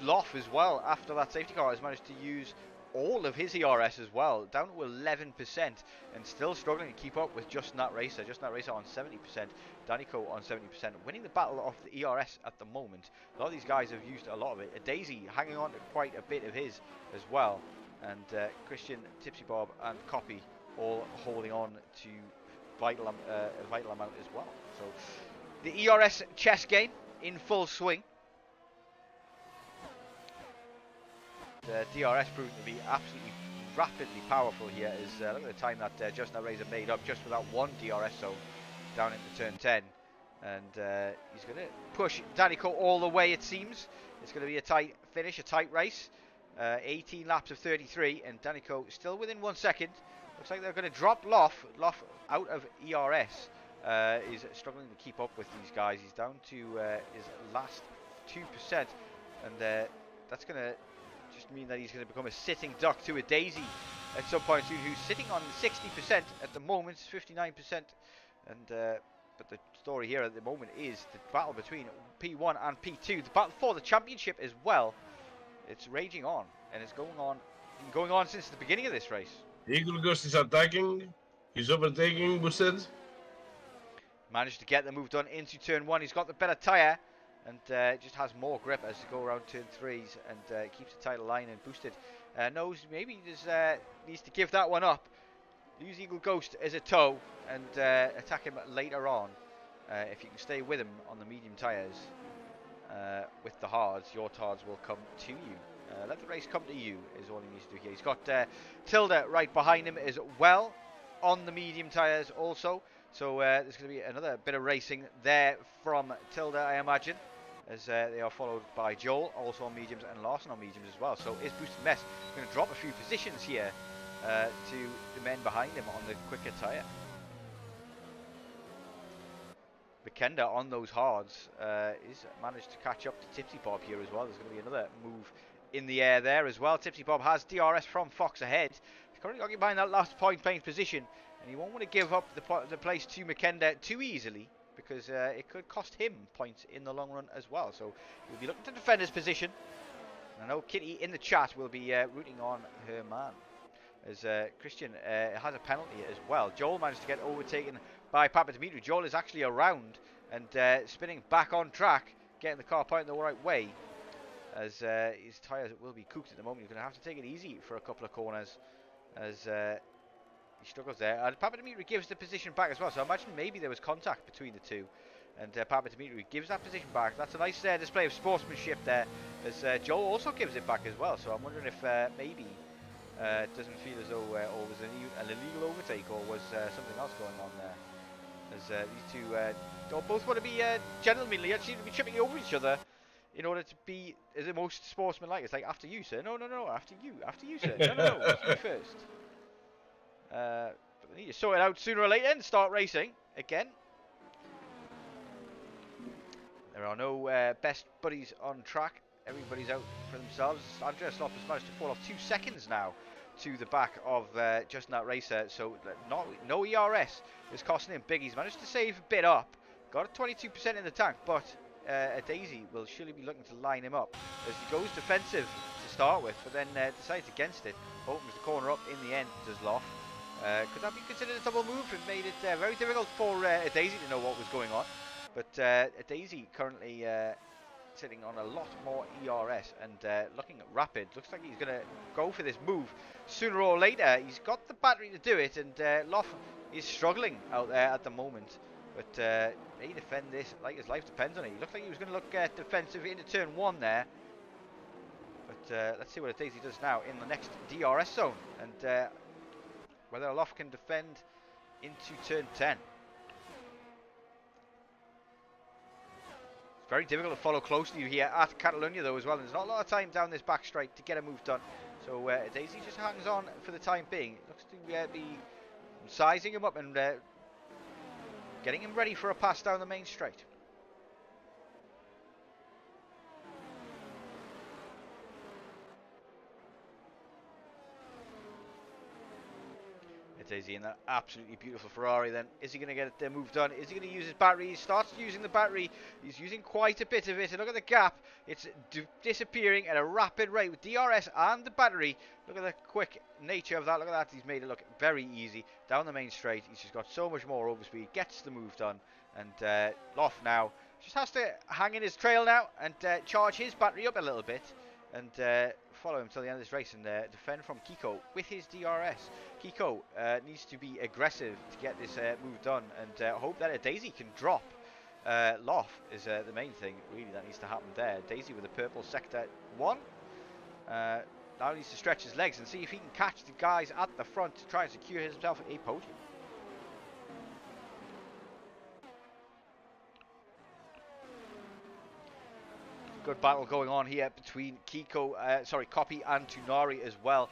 Loff as well, after that safety car, has managed to use all of his ERS as well, down to 11%, and still struggling to keep up with Justin That Racer. Justin That Racer on 70%, Danico on 70%, winning the battle of the ERS at the moment. A lot of these guys have used a lot of it. A Daisy hanging on to quite a bit of his as well, and Christian, Tipsy Bob and Copy all holding on to a vital amount as well. So the ERS chess game in full swing. The DRS proving to be absolutely rapidly powerful here. Is look at the time that Justin That Racer made up just without one DRS zone down into turn 10, and he's going to push Danico all the way. It seems it's going to be a tight finish, a tight race. 18 laps of 33, and Danico still within 1 second. Looks like they're going to drop Loff out of ERS. Is struggling to keep up with these guys. He's down to his last 2%, and that's going to just mean that he's going to become a sitting duck to a Daisy at some point soon, who's sitting on 60% at the moment, 59%. And but the story here at the moment is the battle between P1 and P2, the battle for the championship as well. It's raging on, and it's going on since the beginning of this race. Eagle Ghost is attacking. He's overtaking Boosted. Managed to get the move done into turn 1. He's got the better tyre, and just has more grip as they go around turn 3s, and keeps the title line. And Boosted knows maybe needs to give that one up. Use Eagle Ghost as a tow and attack him later on. If you can stay with him on the medium tyres with the hards, your hards will come to you. Let the race come to you is all he needs to do here. He's got Tilda right behind him as well on the medium tyres also. So there's going to be another bit of racing there from Tilda, I imagine, as they are followed by Joel, also on mediums, and Larson on mediums as well. So is Boosted Mess going to drop a few positions here to the men behind him on the quicker tyre? Bekenda on those hards is managed to catch up to Tipsy Bob here as well. There's going to be another move in the air there as well. Tipsy Bob has DRS from Fox ahead. He's currently occupying that last point playing position, and he won't want to give up the place to McKenda too easily, because it could cost him points in the long run as well. So he'll be looking to defend his position. I know Kitty in the chat will be rooting on her man, as Christian has a penalty as well. Joel managed to get overtaken by Papa Dimitri. Joel is actually around and spinning back on track, getting the car pointing the right way, as his tyres will be cooked at the moment. He's going to have to take it easy for a couple of corners as he struggles there. And Papa Dimitri gives the position back as well, so I imagine maybe there was contact between the two, and Papa Dimitri gives that position back. That's a nice display of sportsmanship there, as Joel also gives it back as well. So I'm wondering if maybe It doesn't feel as though it was an illegal overtake or was something else going on there. As these two both want to be gentlemanly, actually to be tripping over each other in order to be the most sportsmanlike. It's like, after you, sir. No, after you, sir. No, it's me first. But they need to sort it out sooner or later and start racing again. There are no best buddies on track. Everybody's out for themselves. Andreas Slopp has managed to fall off 2 seconds now to the back of Justin that racer. So no ERS is costing him big. He's managed to save a bit up. Got a 22% in the tank, but a Daisy will surely be looking to line him up as he goes defensive to start with, but then decides against it. Opens the corner up in the end, does Loff. Could that be considered a double move? It made it very difficult for a Daisy to know what was going on. But a Daisy currently sitting on a lot more ERS and looking at rapid. Looks like he's going to go for this move sooner or later. He's got the battery to do it, and Loff is struggling out there at the moment. But they defend this like his life depends on it. He looked like he was going to look defensive into turn 1 there. But let's see what a Daisy does now in the next DRS zone, and whether Loff can defend into turn 10. It's very difficult to follow closely here at Catalonia though as well, and there's not a lot of time down this back straight to get a move done. So Daisy just hangs on for the time being. It looks to be sizing him up and getting him ready for a pass down the main straight. Daisy in that absolutely beautiful Ferrari then. Is he going to get the move done? Is he going to use his battery? He starts using the battery. He's using quite a bit of it. And look at the gap. It's disappearing at a rapid rate with DRS and the battery. Look at the quick nature of that. Look at that. He's made it look very easy. Down the main straight. He's just got so much more overspeed. Gets the move done. And Loff now just has to hang in his trail now and charge his battery up a little bit. And follow him till the end of this race and defend from Kiko with his DRS. Kiko needs to be aggressive to get this move done, and hope that a Daisy can drop. Loff is the main thing really that needs to happen there. Daisy with the purple sector 1. Now needs to stretch his legs and see if he can catch the guys at the front to try and secure himself a podium. Good battle going on here between Copy and Tunari as well.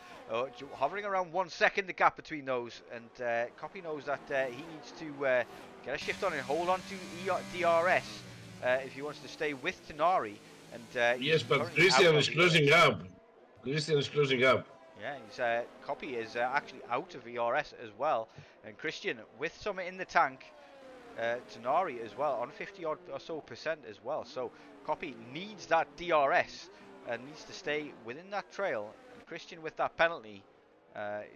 Hovering around 1 second, the gap between those. And Copy knows that he needs to get a shift on and hold on to DRS if he wants to stay with Tunari. And yes, but Christian is closing up. Christian is closing up. Yeah, he's, Copy is actually out of ERS as well. And Christian with some in the tank. Tunari as well on 50 odd or so percent as well. So Copy needs that DRS and needs to stay within that trail. And Christian with that penalty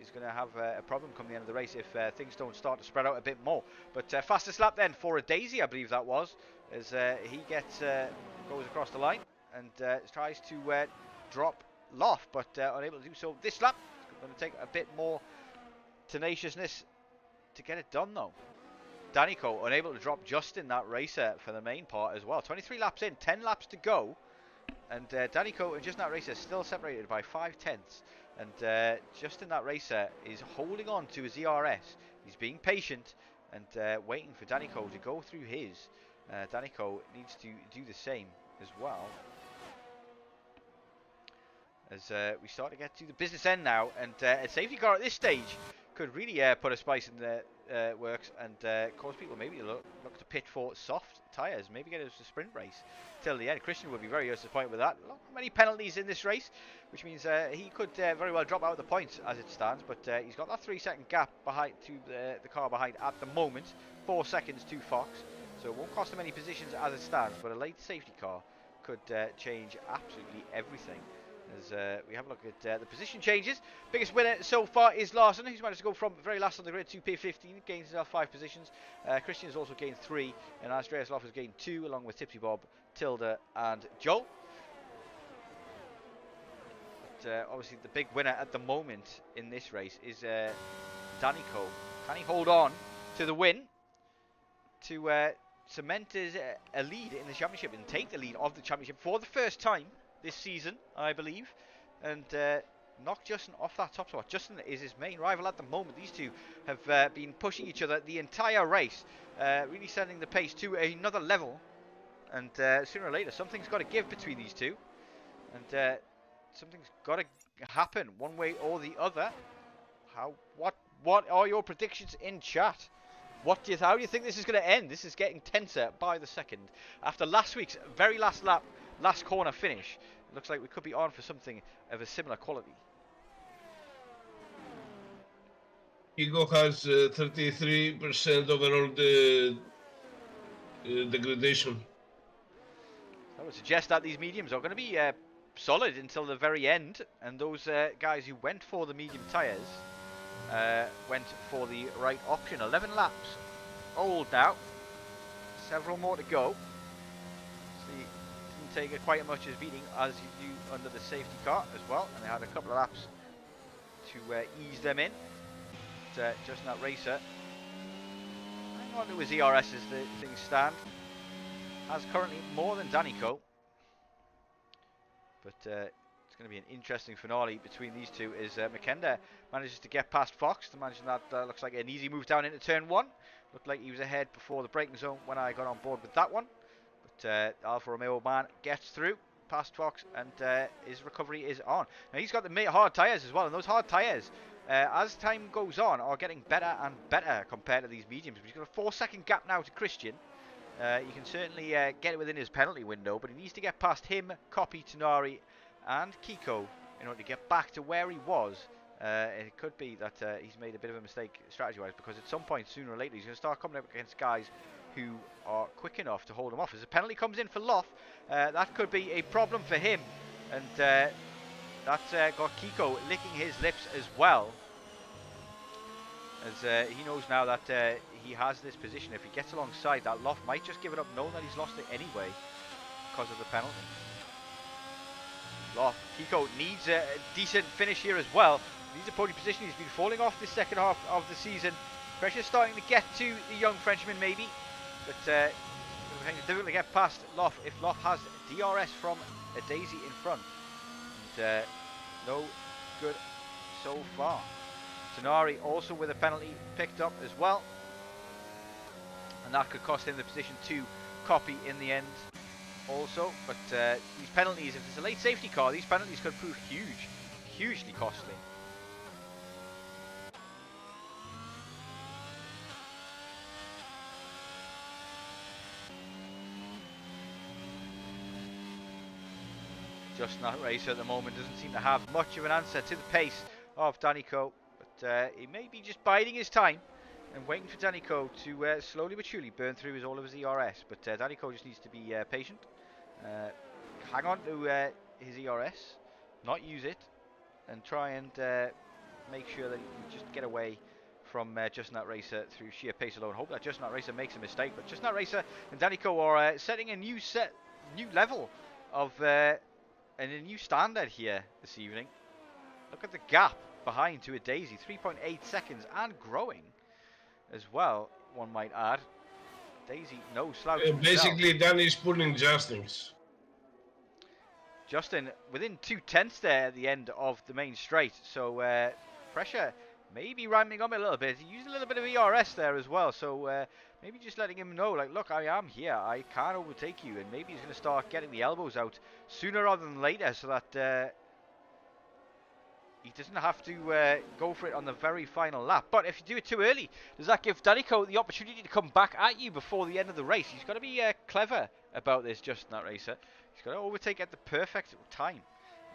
is going to have a problem come the end of the race if things don't start to spread out a bit more. But fastest lap then for a Daisy, I believe that was, as he gets goes across the line and tries to drop Loff, but unable to do so this lap. It's going to take a bit more tenaciousness to get it done though. Danico unable to drop Justin that racer for the main part as well. 23 laps in, 10 laps to go, and Danico and Justin that racer still separated by 5/10. And Justin that racer is holding on to his ERS. He's being patient and waiting for Danico to go through his. Danico needs to do the same as well. As we start to get to the business end now, and a safety car at this stage could really put a spice in the works and cause people maybe to look to pit for soft tyres, maybe get us a sprint race till the end. Christian would be very disappointed with that. Not many penalties in this race, which means he could very well drop out of the points as it stands, but he's got that 3-second gap behind to the car behind at the moment, 4 seconds to Fox, so it won't cost him any positions as it stands, but a late safety car could change absolutely everything. As we have a look at the position changes. Biggest winner so far is Larson, who's managed to go from very last on the grid to P15, gains himself 5 positions. Christian has also gained 3, and Andreas Loff has gained 2, along with Tipsy Bob, Tilda, and Joel. But obviously, the big winner at the moment in this race is Danico. Can he hold on to the win to cement his a lead in the championship and take the lead of the championship for the first time this season, I believe, and knock Justin off that top spot. Justin is his main rival at the moment. These two have been pushing each other the entire race, really sending the pace to another level. And sooner or later, something's got to give between these two, and something's got to happen one way or the other. What are your predictions in chat? How do you think this is going to end? This is getting tenser by the second. After last week's very last lap, last corner finish, it looks like we could be on for something of a similar quality. Kiko has 33% overall degradation. I would suggest that these mediums are going to be solid until the very end, and those guys who went for the medium tyres went for the right option. 11 laps old now, several more to go. So you didn't take it quite as much as beating as you do under the safety car as well, and they had a couple of laps to ease them in. But, Justin that racer, hang on to his ERS as the things stand, has currently more than Danico, but it's going to be an interesting finale between these two. Is Makenda manages to get past Fox, to manage that looks like an easy move down into turn 1. Looked like he was ahead before the braking zone when I got on board with that one, but Alfa Romeo man gets through past Fox, and his recovery is on. Now he's got the hard tyres as well, and those hard tyres, as time goes on, are getting better and better compared to these mediums. He's got a 4-second gap now to Christian. You can certainly get it within his penalty window, but he needs to get past him, Coppi, Tonari and Kiko in order to get back to where he was. It could be that he's made a bit of a mistake strategy-wise, because at some point, sooner or later, he's going to start coming up against guys who are quick enough to hold him off. As a penalty comes in for Loff, that could be a problem for him, and that's got Kiko licking his lips as well, as he knows now that he has this position. If he gets alongside that, Loff might just give it up, knowing that he's lost it anyway because of the penalty. Loff, Kiko needs a decent finish here as well. Needs a podium position. He's been falling off this second half of the season. Pressure's starting to get to the young Frenchman maybe, but it's difficult to get past Loff if Loff has DRS from a Daisy in front. And no good so far. Tonari also with a penalty picked up as well, and that could cost him the position to Coppi in the end also. But these penalties, if it's a late safety car, these penalties could prove hugely costly. Just that racer at the moment doesn't seem to have much of an answer to the pace of Danico, but he may be just biding his time and waiting for Danico to slowly but surely burn through all of his ERS. But Danico just needs to be patient, hang on to his ERS, not use it, and try and make sure that he can just get away from Justin that racer through sheer pace alone. Hope that Justin that racer makes a mistake, but Justin that racer and Danico are setting a new level of and a new standard here this evening. Look at the gap behind to a Daisy, 3.8 seconds, and growing as well, one might add. Daisy, no slouch. Basically, Danny's pulling Justin's. Justin within 2/10 there at the end of the main straight, so pressure maybe ramping up a little bit. He used a little bit of ERS there as well, so maybe just letting him know, like, look, I am here, I can't overtake you, and maybe he's going to start getting the elbows out sooner rather than later, so that he doesn't have to go for it on the very final lap. But if you do it too early, does that give Danico the opportunity to come back at you before the end of the race? He's got to be clever about this, Justin that racer. He's got to overtake at the perfect time.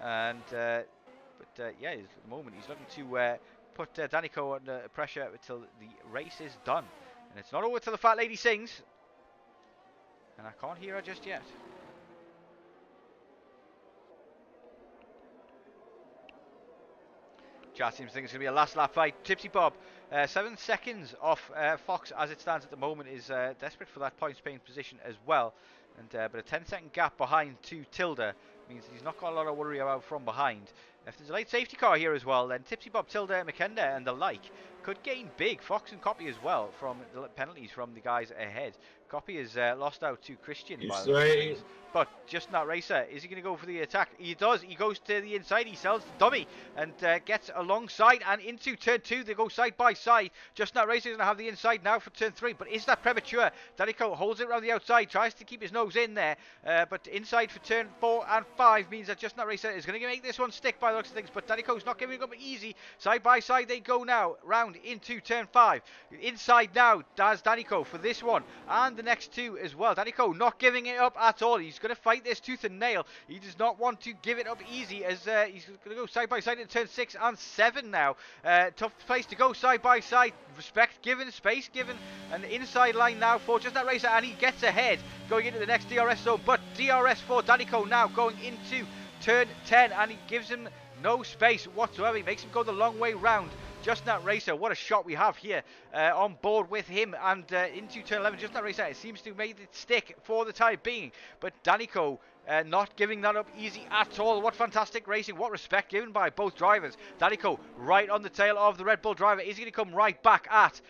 And yeah, at the moment he's looking to put Danico under pressure until the race is done. And it's not over till the fat lady sings, and I can't hear her just yet. Chat seems to think it's going to be a last lap fight. Tipsy Bob 7 seconds off Fox as it stands at the moment. Is desperate for that points paying position as well. And but a 10-second gap behind to Tilda means he's not got a lot of worry about from behind. If there's a late safety car here as well, then Tipsy Bob, Tilda, McKenda and the like could gain big. Fox and Copy as well from the penalties from the guys ahead. Copy has lost out to Christian by the way. But Just Not Racer, is he going to go for the attack? He does. He goes to the inside. He sells the dummy and gets alongside and into turn 2. They go side by side. Just Not Racer is going to have the inside now for turn 3. But is that premature? Danico holds it around the outside. Tries to keep his nose in there. But inside for turn 4 and 5 means that Just Not Racer is going to make this one stick by the looks of things. But Danico's not giving up easy. Side by side they go now. Round into turn 5. Inside now does Danico for this one. And the next 2 as well. Danico not giving it up at all. He's going to fight this tooth and nail. He does not want to give it up easy as he's going to go side by side in turn 6 and 7 now. Tough place to go side by side. Respect given, space given, and the inside line now for Just That Racer, and he gets ahead going into the next DRS zone. But DRS for Danico now going into turn 10, and he gives him no space whatsoever. He makes him go the long way round. Just That Racer, what a shot we have here on board with him, and into turn 11. Just That Racer, it seems to have made it stick for the time being, but Danico not giving that up easy at all. What fantastic racing, what respect given by both drivers. Danico right on the tail of the Red Bull driver. Is he going to come right back at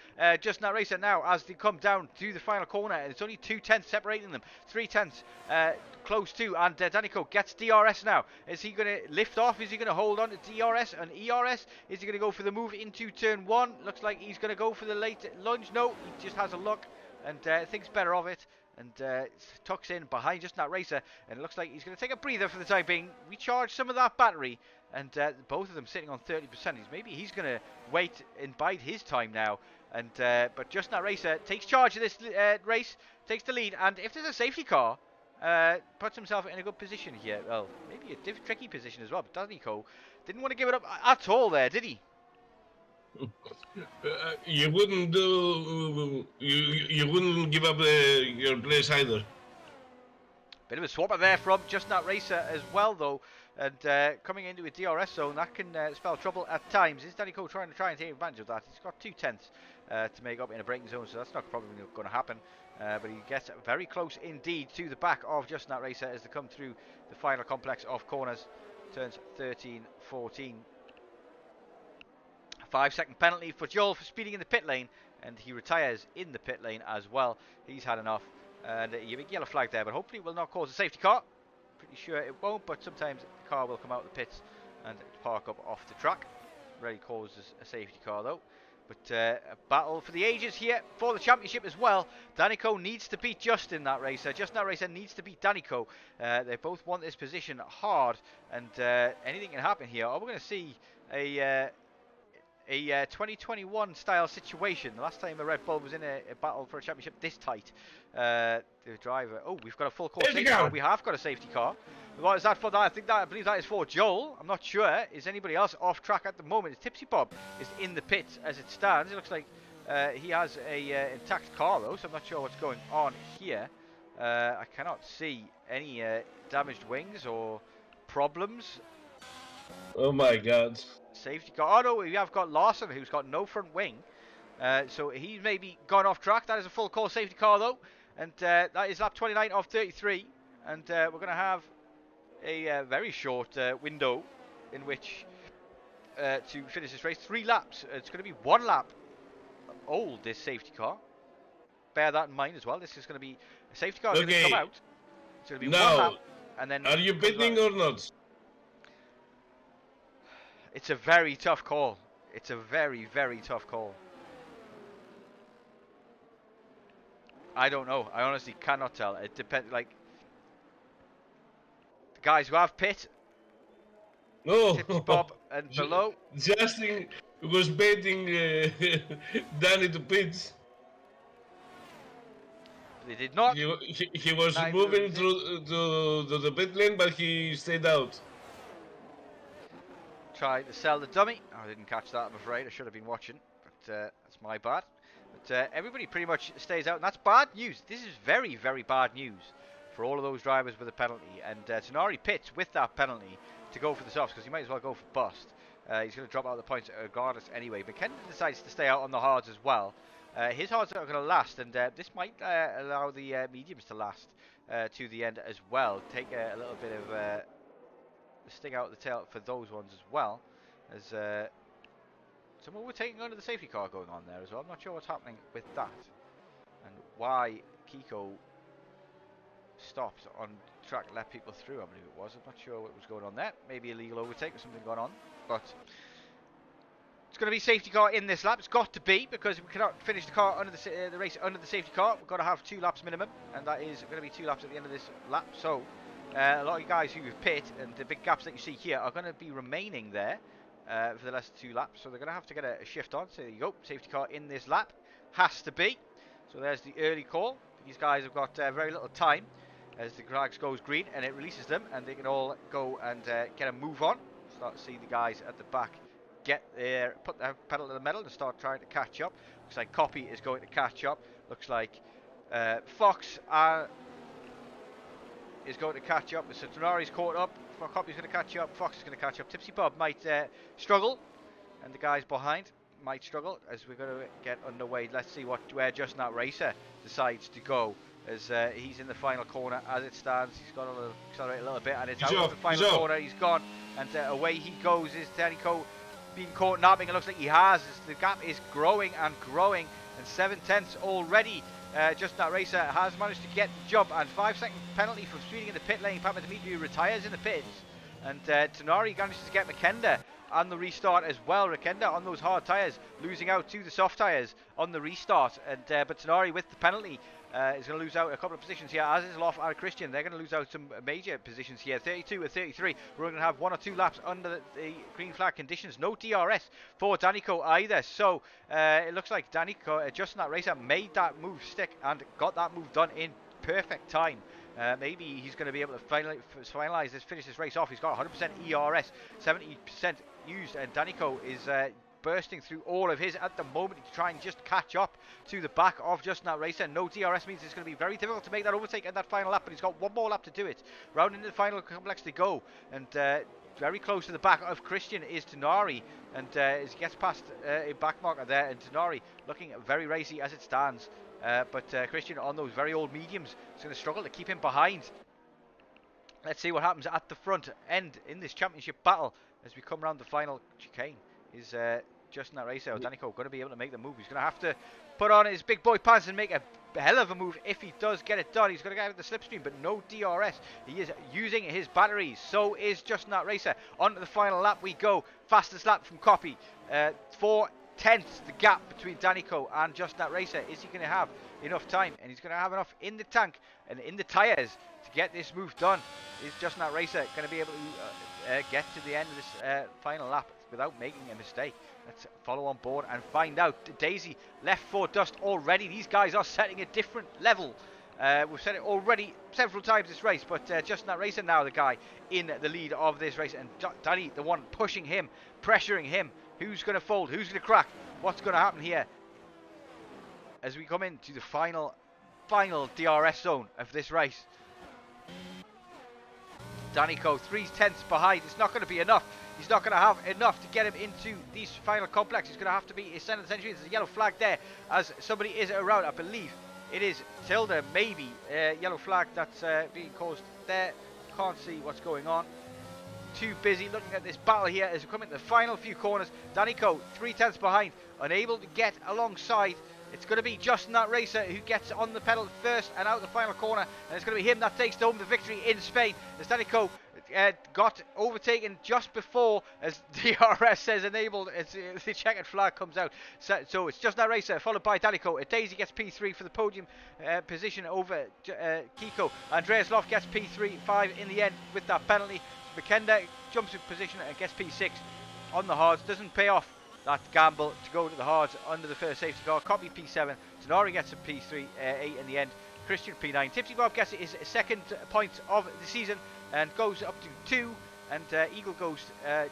Just That Racer now as they come down to the final corner, and it's only 2/10 separating them, 3/10 close to, and Danico gets DRS now. Is he going to lift off? Is he going to hold on to DRS and ERS? Is he going to go for the move into turn 1? Looks like he's going to go for the late lunge. No, he just has a look and thinks better of it, and tucks in behind Just That Racer, and it looks like he's going to take a breather for the time being, recharge some of that battery, and both of them sitting on 30%. Maybe he's going to wait and bide his time now, and but Just That Racer takes charge of this race, takes the lead, and if there's a safety car, puts himself in a good position here. Well, maybe a tricky position as well, but Danico didn't want to give it up at all there, did he? You wouldn't do. You wouldn't give up your place either. Bit of a swapper there from Just That Racer as well, though, and coming into a DRS zone that can spell trouble at times. Is Danico trying to take advantage of that? He's got 2/10 to make up in a braking zone, so that's not probably going to happen. But he gets very close indeed to the back of Just That Racer as they come through the final complex of corners, turns 13, 14. 5-second penalty for Joel for speeding in the pit lane, and he retires in the pit lane as well. He's had enough, and a big yellow flag there, but hopefully it will not cause a safety car. Pretty sure it won't, but sometimes the car will come out of the pits and park up off the track. Rarely causes a safety car though. But a battle for the ages here for the championship as well. Danico needs to beat Justin That Racer. Just That Racer needs to beat Danico. They both want this position hard, and anything can happen here. We're going to see a 2021 style situation. The last time a Red Bull was in a battle for a championship this tight. The driver. Oh, we've got a full course safety car. We have got a safety car. What is that for? That I believe that is for Joel. I'm not sure. Is anybody else off track at the moment? Tipsy Bob is in the pit as it stands. It looks like he has a intact car though, so I'm not sure what's going on here. I cannot see any damaged wings or problems. Oh my God. Safety car. Oh no, we have got Larson, who's got no front wing, so he's maybe gone off track. That is a full course safety car though, and that is lap 29 of 33, and we're going to have a very short window in which to finish this race. 3 laps. It's going to be 1 lap old, this safety car. Bear that in mind as well. This is going to be a safety car. Is going to come out. It's going to be 1 lap, and then. Are you bidding or not? It's a very tough call. It's a very, very tough call. I don't know. I honestly cannot tell. It depends. Like the guys who have pit, No. Tipsy Bob and below. Justin was baiting Danny to pits. They did not. He was moving through to the pit lane, but he stayed out. Tried to sell the dummy. I didn't catch that, I'm afraid. I should have been watching, but that's my bad. But everybody pretty much stays out, and that's bad news. This is very, very bad news for all of those drivers with a penalty. And Tenari pits with that penalty to go for the softs, because he might as well go for bust. He's going to drop out the points regardless anyway. McKenna decides to stay out on the hards as well. His hards are going to last, and this might allow the mediums to last to the end as well. Take a little bit of the sting out of the tail for those ones as well. As some overtaking under the safety car going on there as well. I'm not sure what's happening with that. And why Kiko stopped on track, let people through, I believe it was. I'm not sure what was going on there. Maybe illegal overtake or something going on. But it's going to be safety car in this lap. It's got to be, because we cannot finish the car under the race under the safety car. We've got to have 2 laps minimum, and that is going to be 2 laps at the end of this lap. So a lot of guys who have pit and the big gaps that you see here are going to be remaining there for the last 2 laps. So they're going to have to get a shift on. So there you go, safety car in this lap. Has to be. So there's the early call. These guys have got very little time as the grags goes green, and it releases them, and they can all go and get a move on. Start to see the guys at the back get there, put their pedal to the metal and start trying to catch up. Looks like Copy is going to catch up. Looks like Fox is going to catch up. So Tonari's caught up. Copy's going to catch up. Fox is going to catch up. Tipsy Bob might struggle, and the guys behind might struggle as we're going to get underway. Let's see where Just That Racer decides to go, as he's in the final corner as it stands. He's got to accelerate a little bit, and it's out of the final corner. He's gone, and away he goes. Is Danico being caught napping? It looks like he has, as the gap is growing and growing, and 7/10 already. Just That Racer has managed to get the job, and 5-second penalty for speeding in the pit lane. Papa Dimitri retires in the pits, and Tonari manages to get McKenda on the restart as well. Rakenda on those hard tyres, losing out to the soft tyres on the restart, and but Tonari with the penalty is going to lose out a couple of positions here, as is Loff and Christian. They're going to lose out some major positions here. 32 or 33. We're going to have 1 or 2 laps under the green flag conditions. No DRS for Danico either. So it looks like Danico, Just That Racer, made that move stick and got that move done in perfect time. Maybe he's going to be able to finalize this, finish this race off. He's got 100% ERS, 70% used, and Danico is bursting through all of his at the moment to try and just catch up to the back of Just That Racer. No DRS means it's going to be very difficult to make that overtake in that final lap, but he's got 1 more lap to do it. Round into the final complex to go, and very close to the back of Christian is Tonari, and as he gets past a back marker there, and Tonari looking very racy as it stands. But Christian on those very old mediums is going to struggle to keep him behind. Let's see what happens at the front end in this championship battle as we come around the final chicane. Is Just That Racer or Danico going to be able to make the move? He's going to have to put on his big boy pants and make a hell of a move if he does get it done. He's going to get the slipstream, but no DRS. He is using his batteries. So is Just That Racer. On to the final lap we go. Fastest lap from Copy. 4/10 the gap between Danico and Just That Racer. Is he going to have enough time? And he's going to have enough in the tank and in the tyres to get this move done. Is Just That Racer going to be able to get to the end of this final lap without making a mistake? Let's follow on board and find out. Daisy left for dust already. These guys are setting a different level. We've said it already several times this race, but Just That Racer now the guy in the lead of this race, and Danny the one pushing him, pressuring him. Who's going to fold? Who's going to crack? What's going to happen here as we come into the final DRS zone of this race? Danico 3/10 behind. It's not going to be enough. He's not going to have enough to get him into these final complex. He's going to have to be his center of the century. There's a yellow flag there as somebody is around. I believe it is Tilda, maybe. Yellow flag that's being caused there. Can't see what's going on. Too busy looking at this battle here as we come into the final few corners. Danico 3/10 behind, unable to get alongside. It's going to be Just That Racer who gets on the pedal first and out the final corner, and it's going to be him that takes home the victory in Spain. As Danico got overtaken just before, as DRS says enabled, as the checkered flag comes out. So it's Just That Racer followed by Danico. Daisy gets P3 for the podium position over Kiko. Andreas Loff gets P3-5 in the end with that penalty. McKenda jumps in position and gets P6 on the hards. Doesn't pay off that gamble to go to the hards under the first safety car. Copy P7. Tonari gets a P3-8 in the end. Christian P9. Tipsy Bob gets his second point of the season and goes up to 2. And Eagle Ghost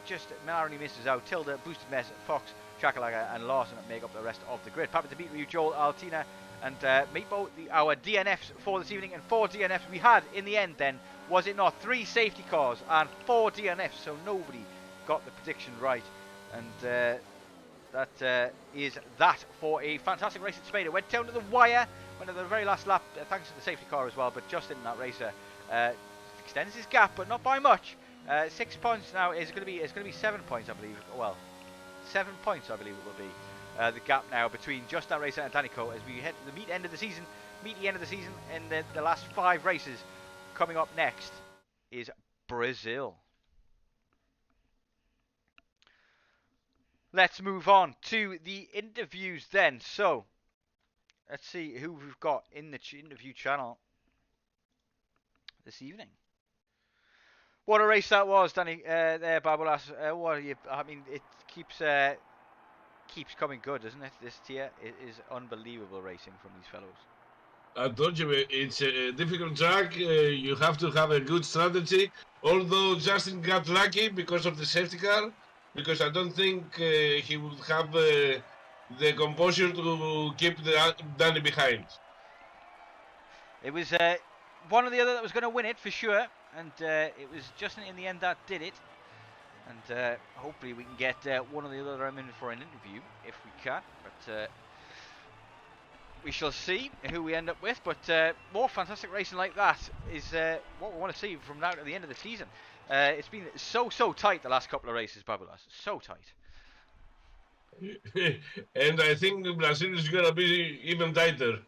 just narrowly misses out. Tilda, Boosted Mess, Fox, Chakalaka and Larson make up the rest of the grid. Papa Dimitri, Joel, Altina and Meatball, our DNFs for this evening. And 4 DNFs we had in the end then, was it not? 3 safety cars and 4 DNFs, so nobody got the prediction right And that is that for a fantastic race in Spain. It went down to the wire, went to the very last lap, thanks to the safety car as well. But Justin, that racer, extends his gap, but not by much. 6 points now is going to be 7 points, I believe. Well, 7 points, I believe it will be. The gap now between just that racer and Danico as we head to the end of the season. Meet the end of the season, and the last 5 races coming up next is Brazil. Let's move on to the interviews then. So, let's see who we've got in the interview channel this evening. What a race that was, Danny. There, Babulas. I mean, it keeps coming good, doesn't it? This tier, it is unbelievable racing from these fellows. I told you, it's a difficult track. You have to have a good strategy. Although Justin got lucky because of the safety car, because I don't think he would have the composure to keep Danny behind. It was one or the other that was going to win it for sure, and it was Justin in the end that did it. And hopefully we can get one or the other in for an interview if we can. But we shall see who we end up with. But more fantastic racing like that is what we want to see from now to the end of the season. It's been so tight the last couple of races, Babulas. So tight. And I think Brazil is going to be even tighter.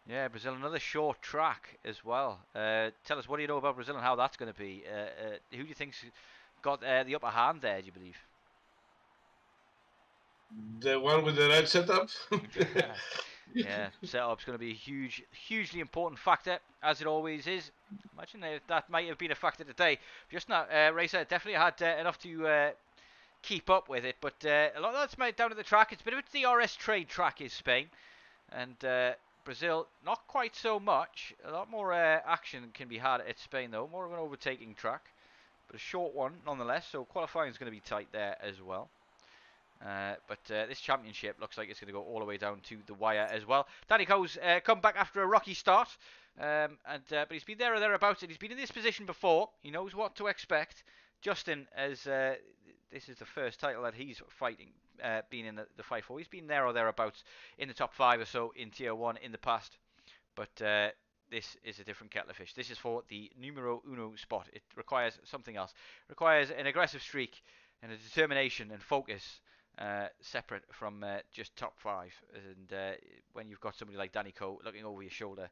Yeah, Brazil, another short track as well. Tell us, what do you know about Brazil and how that's going to be? Who do you think's got the upper hand there, do you believe? The one with the right setup? Yeah, setup's going to be a hugely important factor, as it always is. Imagine that might have been a factor today. Just now, racer definitely had enough to keep up with it, but a lot of that's down to the track. It's a bit of a DRS trade track, is Spain, and Brazil not quite so much. A lot more action can be had at Spain though, more of an overtaking track, but a short one nonetheless. So qualifying is going to be tight there as well. But this championship looks like it's going to go all the way down to the wire as well. Danico's come back after a rocky start, but he's been there or thereabouts, and he's been in this position before. He knows what to expect. Justin, as this is the first title that he's fighting, been in the fight for. He's been there or thereabouts in the top 5 or so in Tier 1 in the past, but this is a different kettle of fish. This is for the numero uno spot. It requires something else. It requires an aggressive streak and a determination and focus. Separate from just top 5, and when you've got somebody like Danico looking over your shoulder,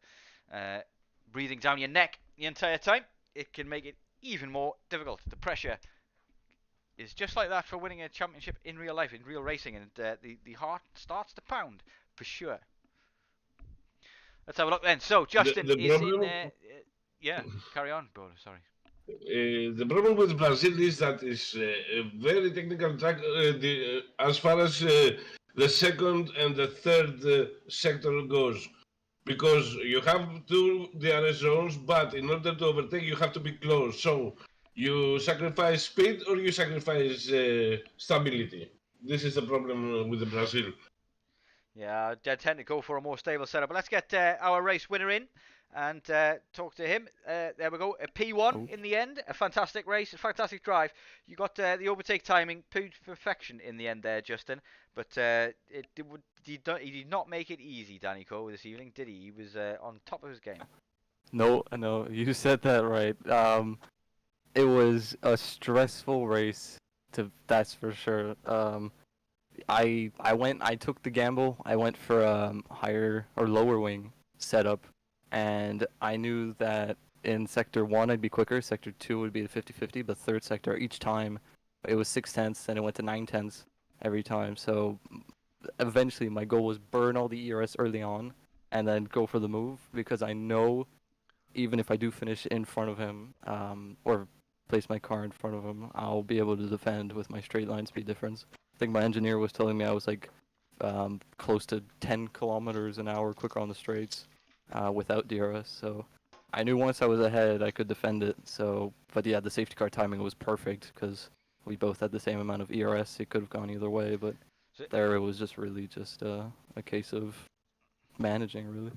breathing down your neck the entire time, it can make it even more difficult. The pressure is just like that for winning a championship in real life, in real racing, and the heart starts to pound for sure. Let's have a look then. So Justin is in there. Yeah, carry on, bro. Sorry. The problem with Brazil is that it's a very technical track as far as the second and the third sector goes. Because you have 2 DRS zones, but in order to overtake, you have to be close. So you sacrifice speed or you sacrifice stability. This is the problem with the Brazil. Yeah, I tend to go for a more stable setup. But let's get our race winner in and talk to him. There we go, a P1 in the end. A fantastic race, a fantastic drive. You got the overtake timing, perfection in the end there, Justin. But he did not make it easy, Danico, this evening, did he? He was on top of his game. No, you said that right. It was a stressful race, that's for sure. I took the gamble. I went for a higher or lower wing setup, and I knew that in sector 1 I'd be quicker, sector 2 would be the 50-50, but third sector each time it was 6/10, and it went to 9/10 every time. So eventually my goal was burn all the ERS early on and then go for the move, because I know even if I do finish in front of him, or place my car in front of him, I'll be able to defend with my straight line speed difference. I think my engineer was telling me I was like close to 10 kilometers an hour quicker on the straights without DRS. So I knew once I was ahead, I could defend it. So, but yeah, the safety car timing was perfect because we both had the same amount of ERS. It could have gone either way, but there it was just really just a case of managing, really.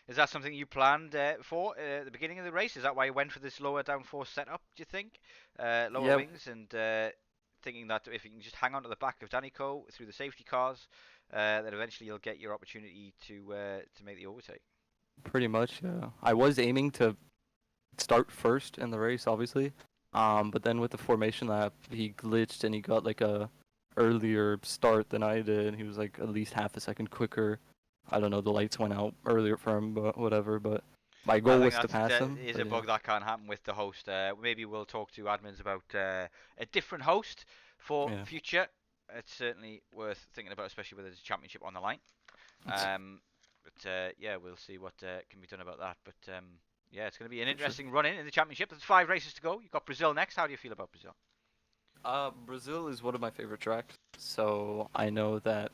Is that something you planned for at the beginning of the race? Is that why you went for this lower downforce setup, do you think? Lower wings and thinking that if you can just hang on to the back of Danico through the safety cars, then eventually you'll get your opportunity to make the overtake. Pretty much, yeah. I was aiming to start first in the race, obviously. But then with the formation lap, he glitched and he got like a earlier start than I did. He was like at least half a second quicker. I don't know, the lights went out earlier for him, but whatever. But my goal was to pass him. Is but a bug that can happen with the host. Maybe we'll talk to admins about a different host for Yeah. future. It's certainly worth thinking about, especially with there's a championship on the line. Yeah, we'll see what can be done about that. But yeah, it's going to be an interesting run in the championship. There's 5 races to go. You've got Brazil next. How do you feel about Brazil? Brazil is one of my favorite tracks, so I know that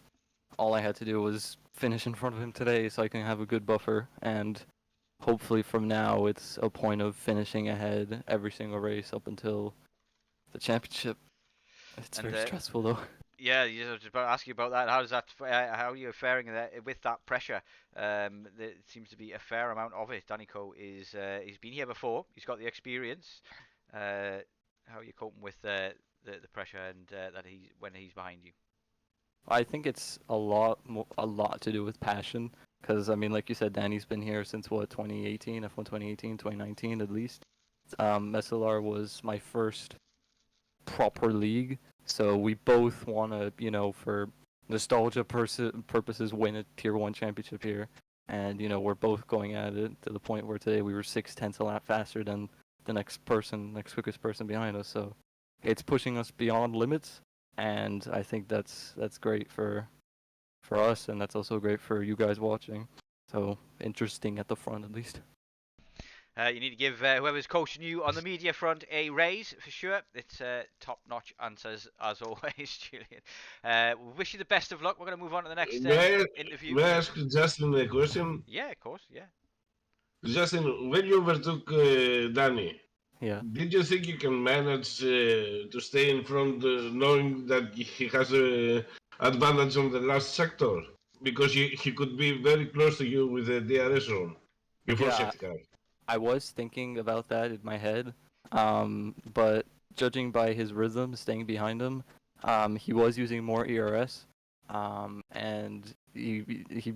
all I had to do was finish in front of him today so I can have a good buffer, and hopefully from now it's a point of finishing ahead every single race up until the championship. It's very stressful though. Yeah, I was about to ask you about that. How does that? How are you faring with that pressure? There seems to be a fair amount of it. Danico is he's been here before. He's got the experience. How are you coping with the pressure and that when he's behind you? I think it's a lot to do with passion, because I mean, like you said, Danny's been here since what, 2018, F1 2018, 2019 at least. SLR was my first proper league, so we both want to, you know, for nostalgia purposes, win a Tier 1 championship here. And, you know, we're both going at it to the point where today we were 0.6 a lap faster than the next quickest person behind us. So it's pushing us beyond limits, and I think that's great for us, and that's also great for you guys watching. So interesting at the front, at least. You need to give whoever's coaching you on the media front a raise for sure. It's top-notch answers as always, Julian. We wish you the best of luck. We're going to move on to the next interview. May I ask Justin a question? Yeah, of course. Yeah. Justin, when you overtook Danny, Yeah. did you think you can manage to stay in front, knowing that he has an advantage on the last sector? Because he could be very close to you with the DRS on before safety car. I was thinking about that in my head, but judging by his rhythm, staying behind him, he was using more ERS, and he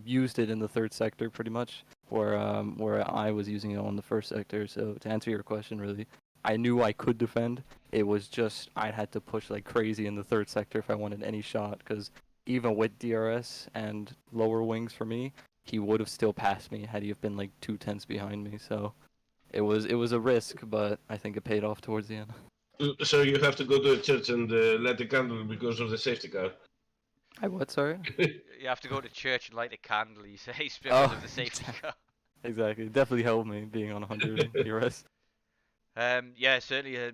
used it in the third sector pretty much, where I was using it on the first sector. So to answer your question, really, I knew I could defend. It was just I had to push like crazy in the third sector if I wanted any shot, because even with DRS and lower wings for me, he would have still passed me had he have been like 2/10 behind me. So it was a risk, but I think it paid off towards the end. So you have to go to a church and light a candle because of the safety car. I what? Sorry. You have to go to church and light a candle. You say because of the safety car. Exactly. It definitely helped me being on 100 ERS. Yeah, certainly.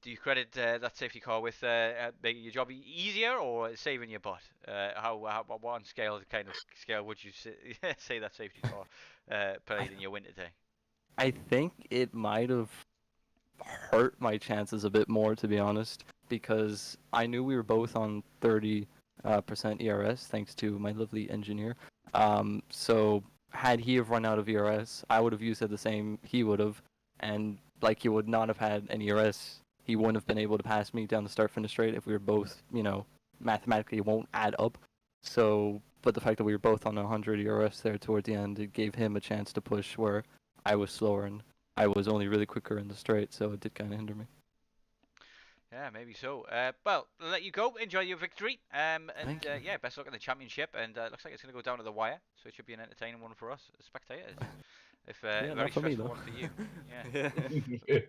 Do you credit that safety car with making your job easier or saving your butt? What on kind of scale would you say that safety car played in your win today? I think it might have hurt my chances a bit more, to be honest, because I knew we were both on 30% ERS thanks to my lovely engineer. So had he have run out of ERS, I would have used it the same he would have, and like he would not have had any ERS. He wouldn't have been able to pass me down the start-finish straight if we were both, you know, mathematically it won't add up. So, but the fact that we were both on 100 ERS there toward the end, it gave him a chance to push where I was slower and I was only really quicker in the straight, so it did kind of hinder me. Yeah, maybe so. Well, I'll let you go. Enjoy your victory. Thank you. Yeah, best luck in the championship. And looks like it's going to go down to the wire, so it should be an entertaining one for us as spectators. If Yeah, very not for me, stressful though. one for you. Yeah.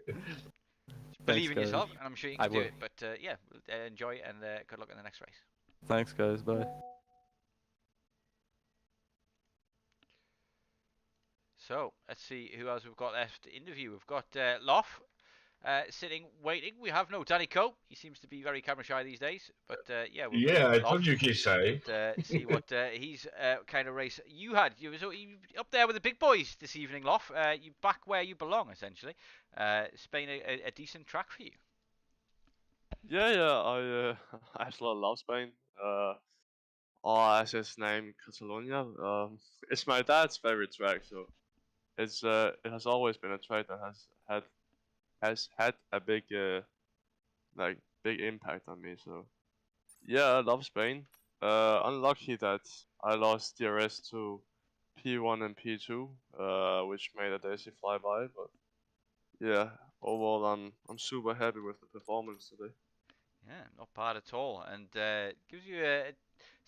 Believe in guys. yourself, and I'm sure you I can do will. it. But yeah, enjoy and good luck in the next race. Thanks, guys. Bye. So let's see who else we've got left to interview. We've got Loff sitting waiting. We have no Danny Coe. He seems to be very camera shy these days. But yeah, we'll Yeah, I Loff told you he's shy. and see what he's kind of race you had. You up there with the big boys this evening, Loff. You back where you belong, essentially. Spain a decent track for you. Yeah, I actually love Spain. Or as it's named Catalonia. It's my dad's favorite track, so it has always been a track that has had a big like big impact on me. So yeah, I love Spain. Unlucky that I lost DRS to P1 and P2, which made a daisy fly by. But yeah, overall I'm super happy with the performance today. Yeah, not bad at all, and gives you a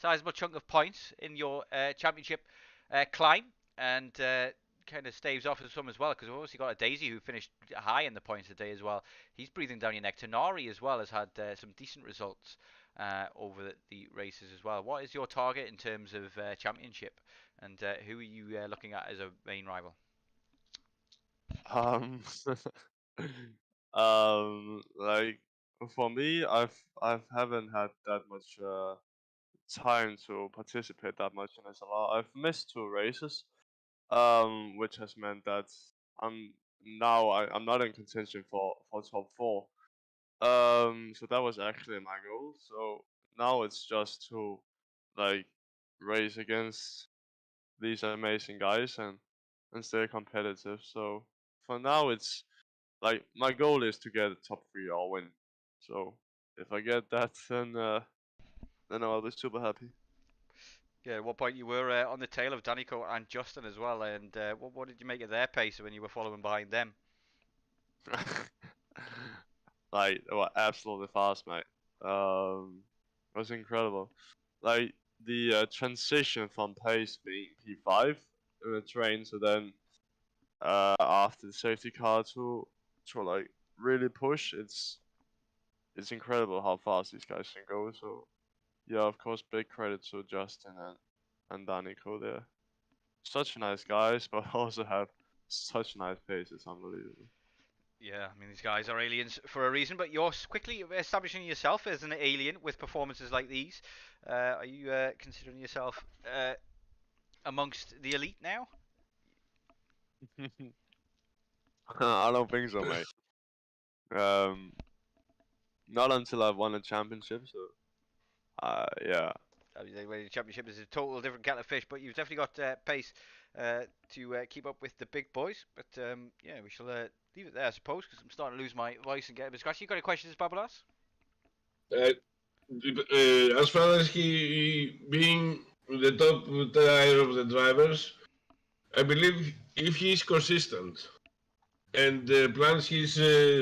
sizable chunk of points in your championship climb, and kind of staves off some as well, because we've obviously got a Daisy who finished high in the points today as well. He's breathing down your neck. Tenari as well has had some decent results over the races as well. What is your target in terms of championship, and who are you looking at as a main rival? Um, like for me, I haven't had that much time to participate that much in SLR. I've missed 2 races, which has meant that I'm I'm not in contention for top 4. So that was actually my goal. So now it's just to like race against these amazing guys and stay competitive. So for now, it's like my goal is to get a top 3 or win. So if I get that, then I'll be super happy. Yeah, at what point you were on the tail of Danico and Justin as well, and what did you make of their pace when you were following behind them? Like, they were absolutely fast, mate. It was incredible. Like the transition from pace being P5 in the train to then after the safety car to like really push. It's incredible how fast these guys can go. So yeah, of course, big credit to Justin and Danico there. Such nice guys, but also have such nice pace. It's unbelievable. Yeah, I mean, these guys are aliens for a reason, but you're quickly establishing yourself as an alien with performances like these. Are you considering yourself amongst the elite now? I don't think so, mate. Um, not until I've won a championship. So, yeah. I mean, the winning championship is a total different kettle of fish, but you've definitely got pace to keep up with the big boys. But yeah, we shall leave it there, I suppose, because I'm starting to lose my voice and get a bit scratchy. You got any questions, Babalas? As far as he being the top tier of the drivers, I believe if he is consistent and plans his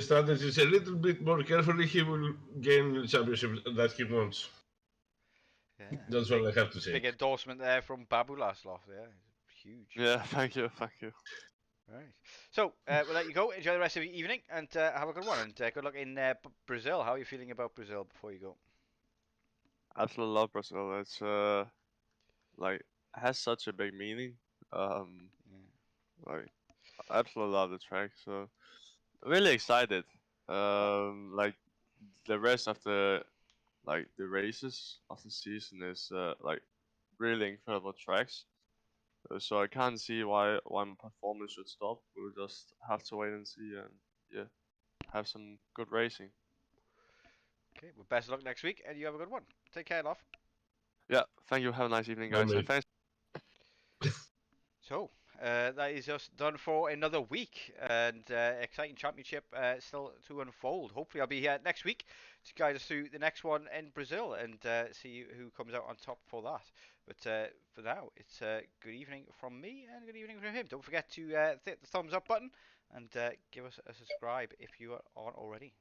strategies a little bit more carefully, he will gain the championship that he wants. Yeah, That's all I have to say. big endorsement there from Babu Laszlo. Yeah, huge. Yeah, thank you, thank you. Right. So we'll let you go. Enjoy the rest of your evening and have a good one. And good luck in Brazil. How are you feeling about Brazil before you go? Absolutely love Brazil. It's like has such a big meaning. Like I absolutely love the track. So really excited. Like the rest of the the races of the season is like really incredible tracks. So I can't see why my performance should stop. We'll just have to wait and see and yeah, have some good racing. Okay. Well, best of luck next week, and you have a good one. Take care, love. Yeah, thank you. Have a nice evening, Bye, guys, and mate. thanks. So that is us done for another week, and exciting championship still to unfold. Hopefully, I'll be here next week to guide us through the next one in Brazil and see who comes out on top for that. But for now, it's good evening from me and good evening from him. Don't forget to hit the thumbs up button and give us a subscribe if you aren't already.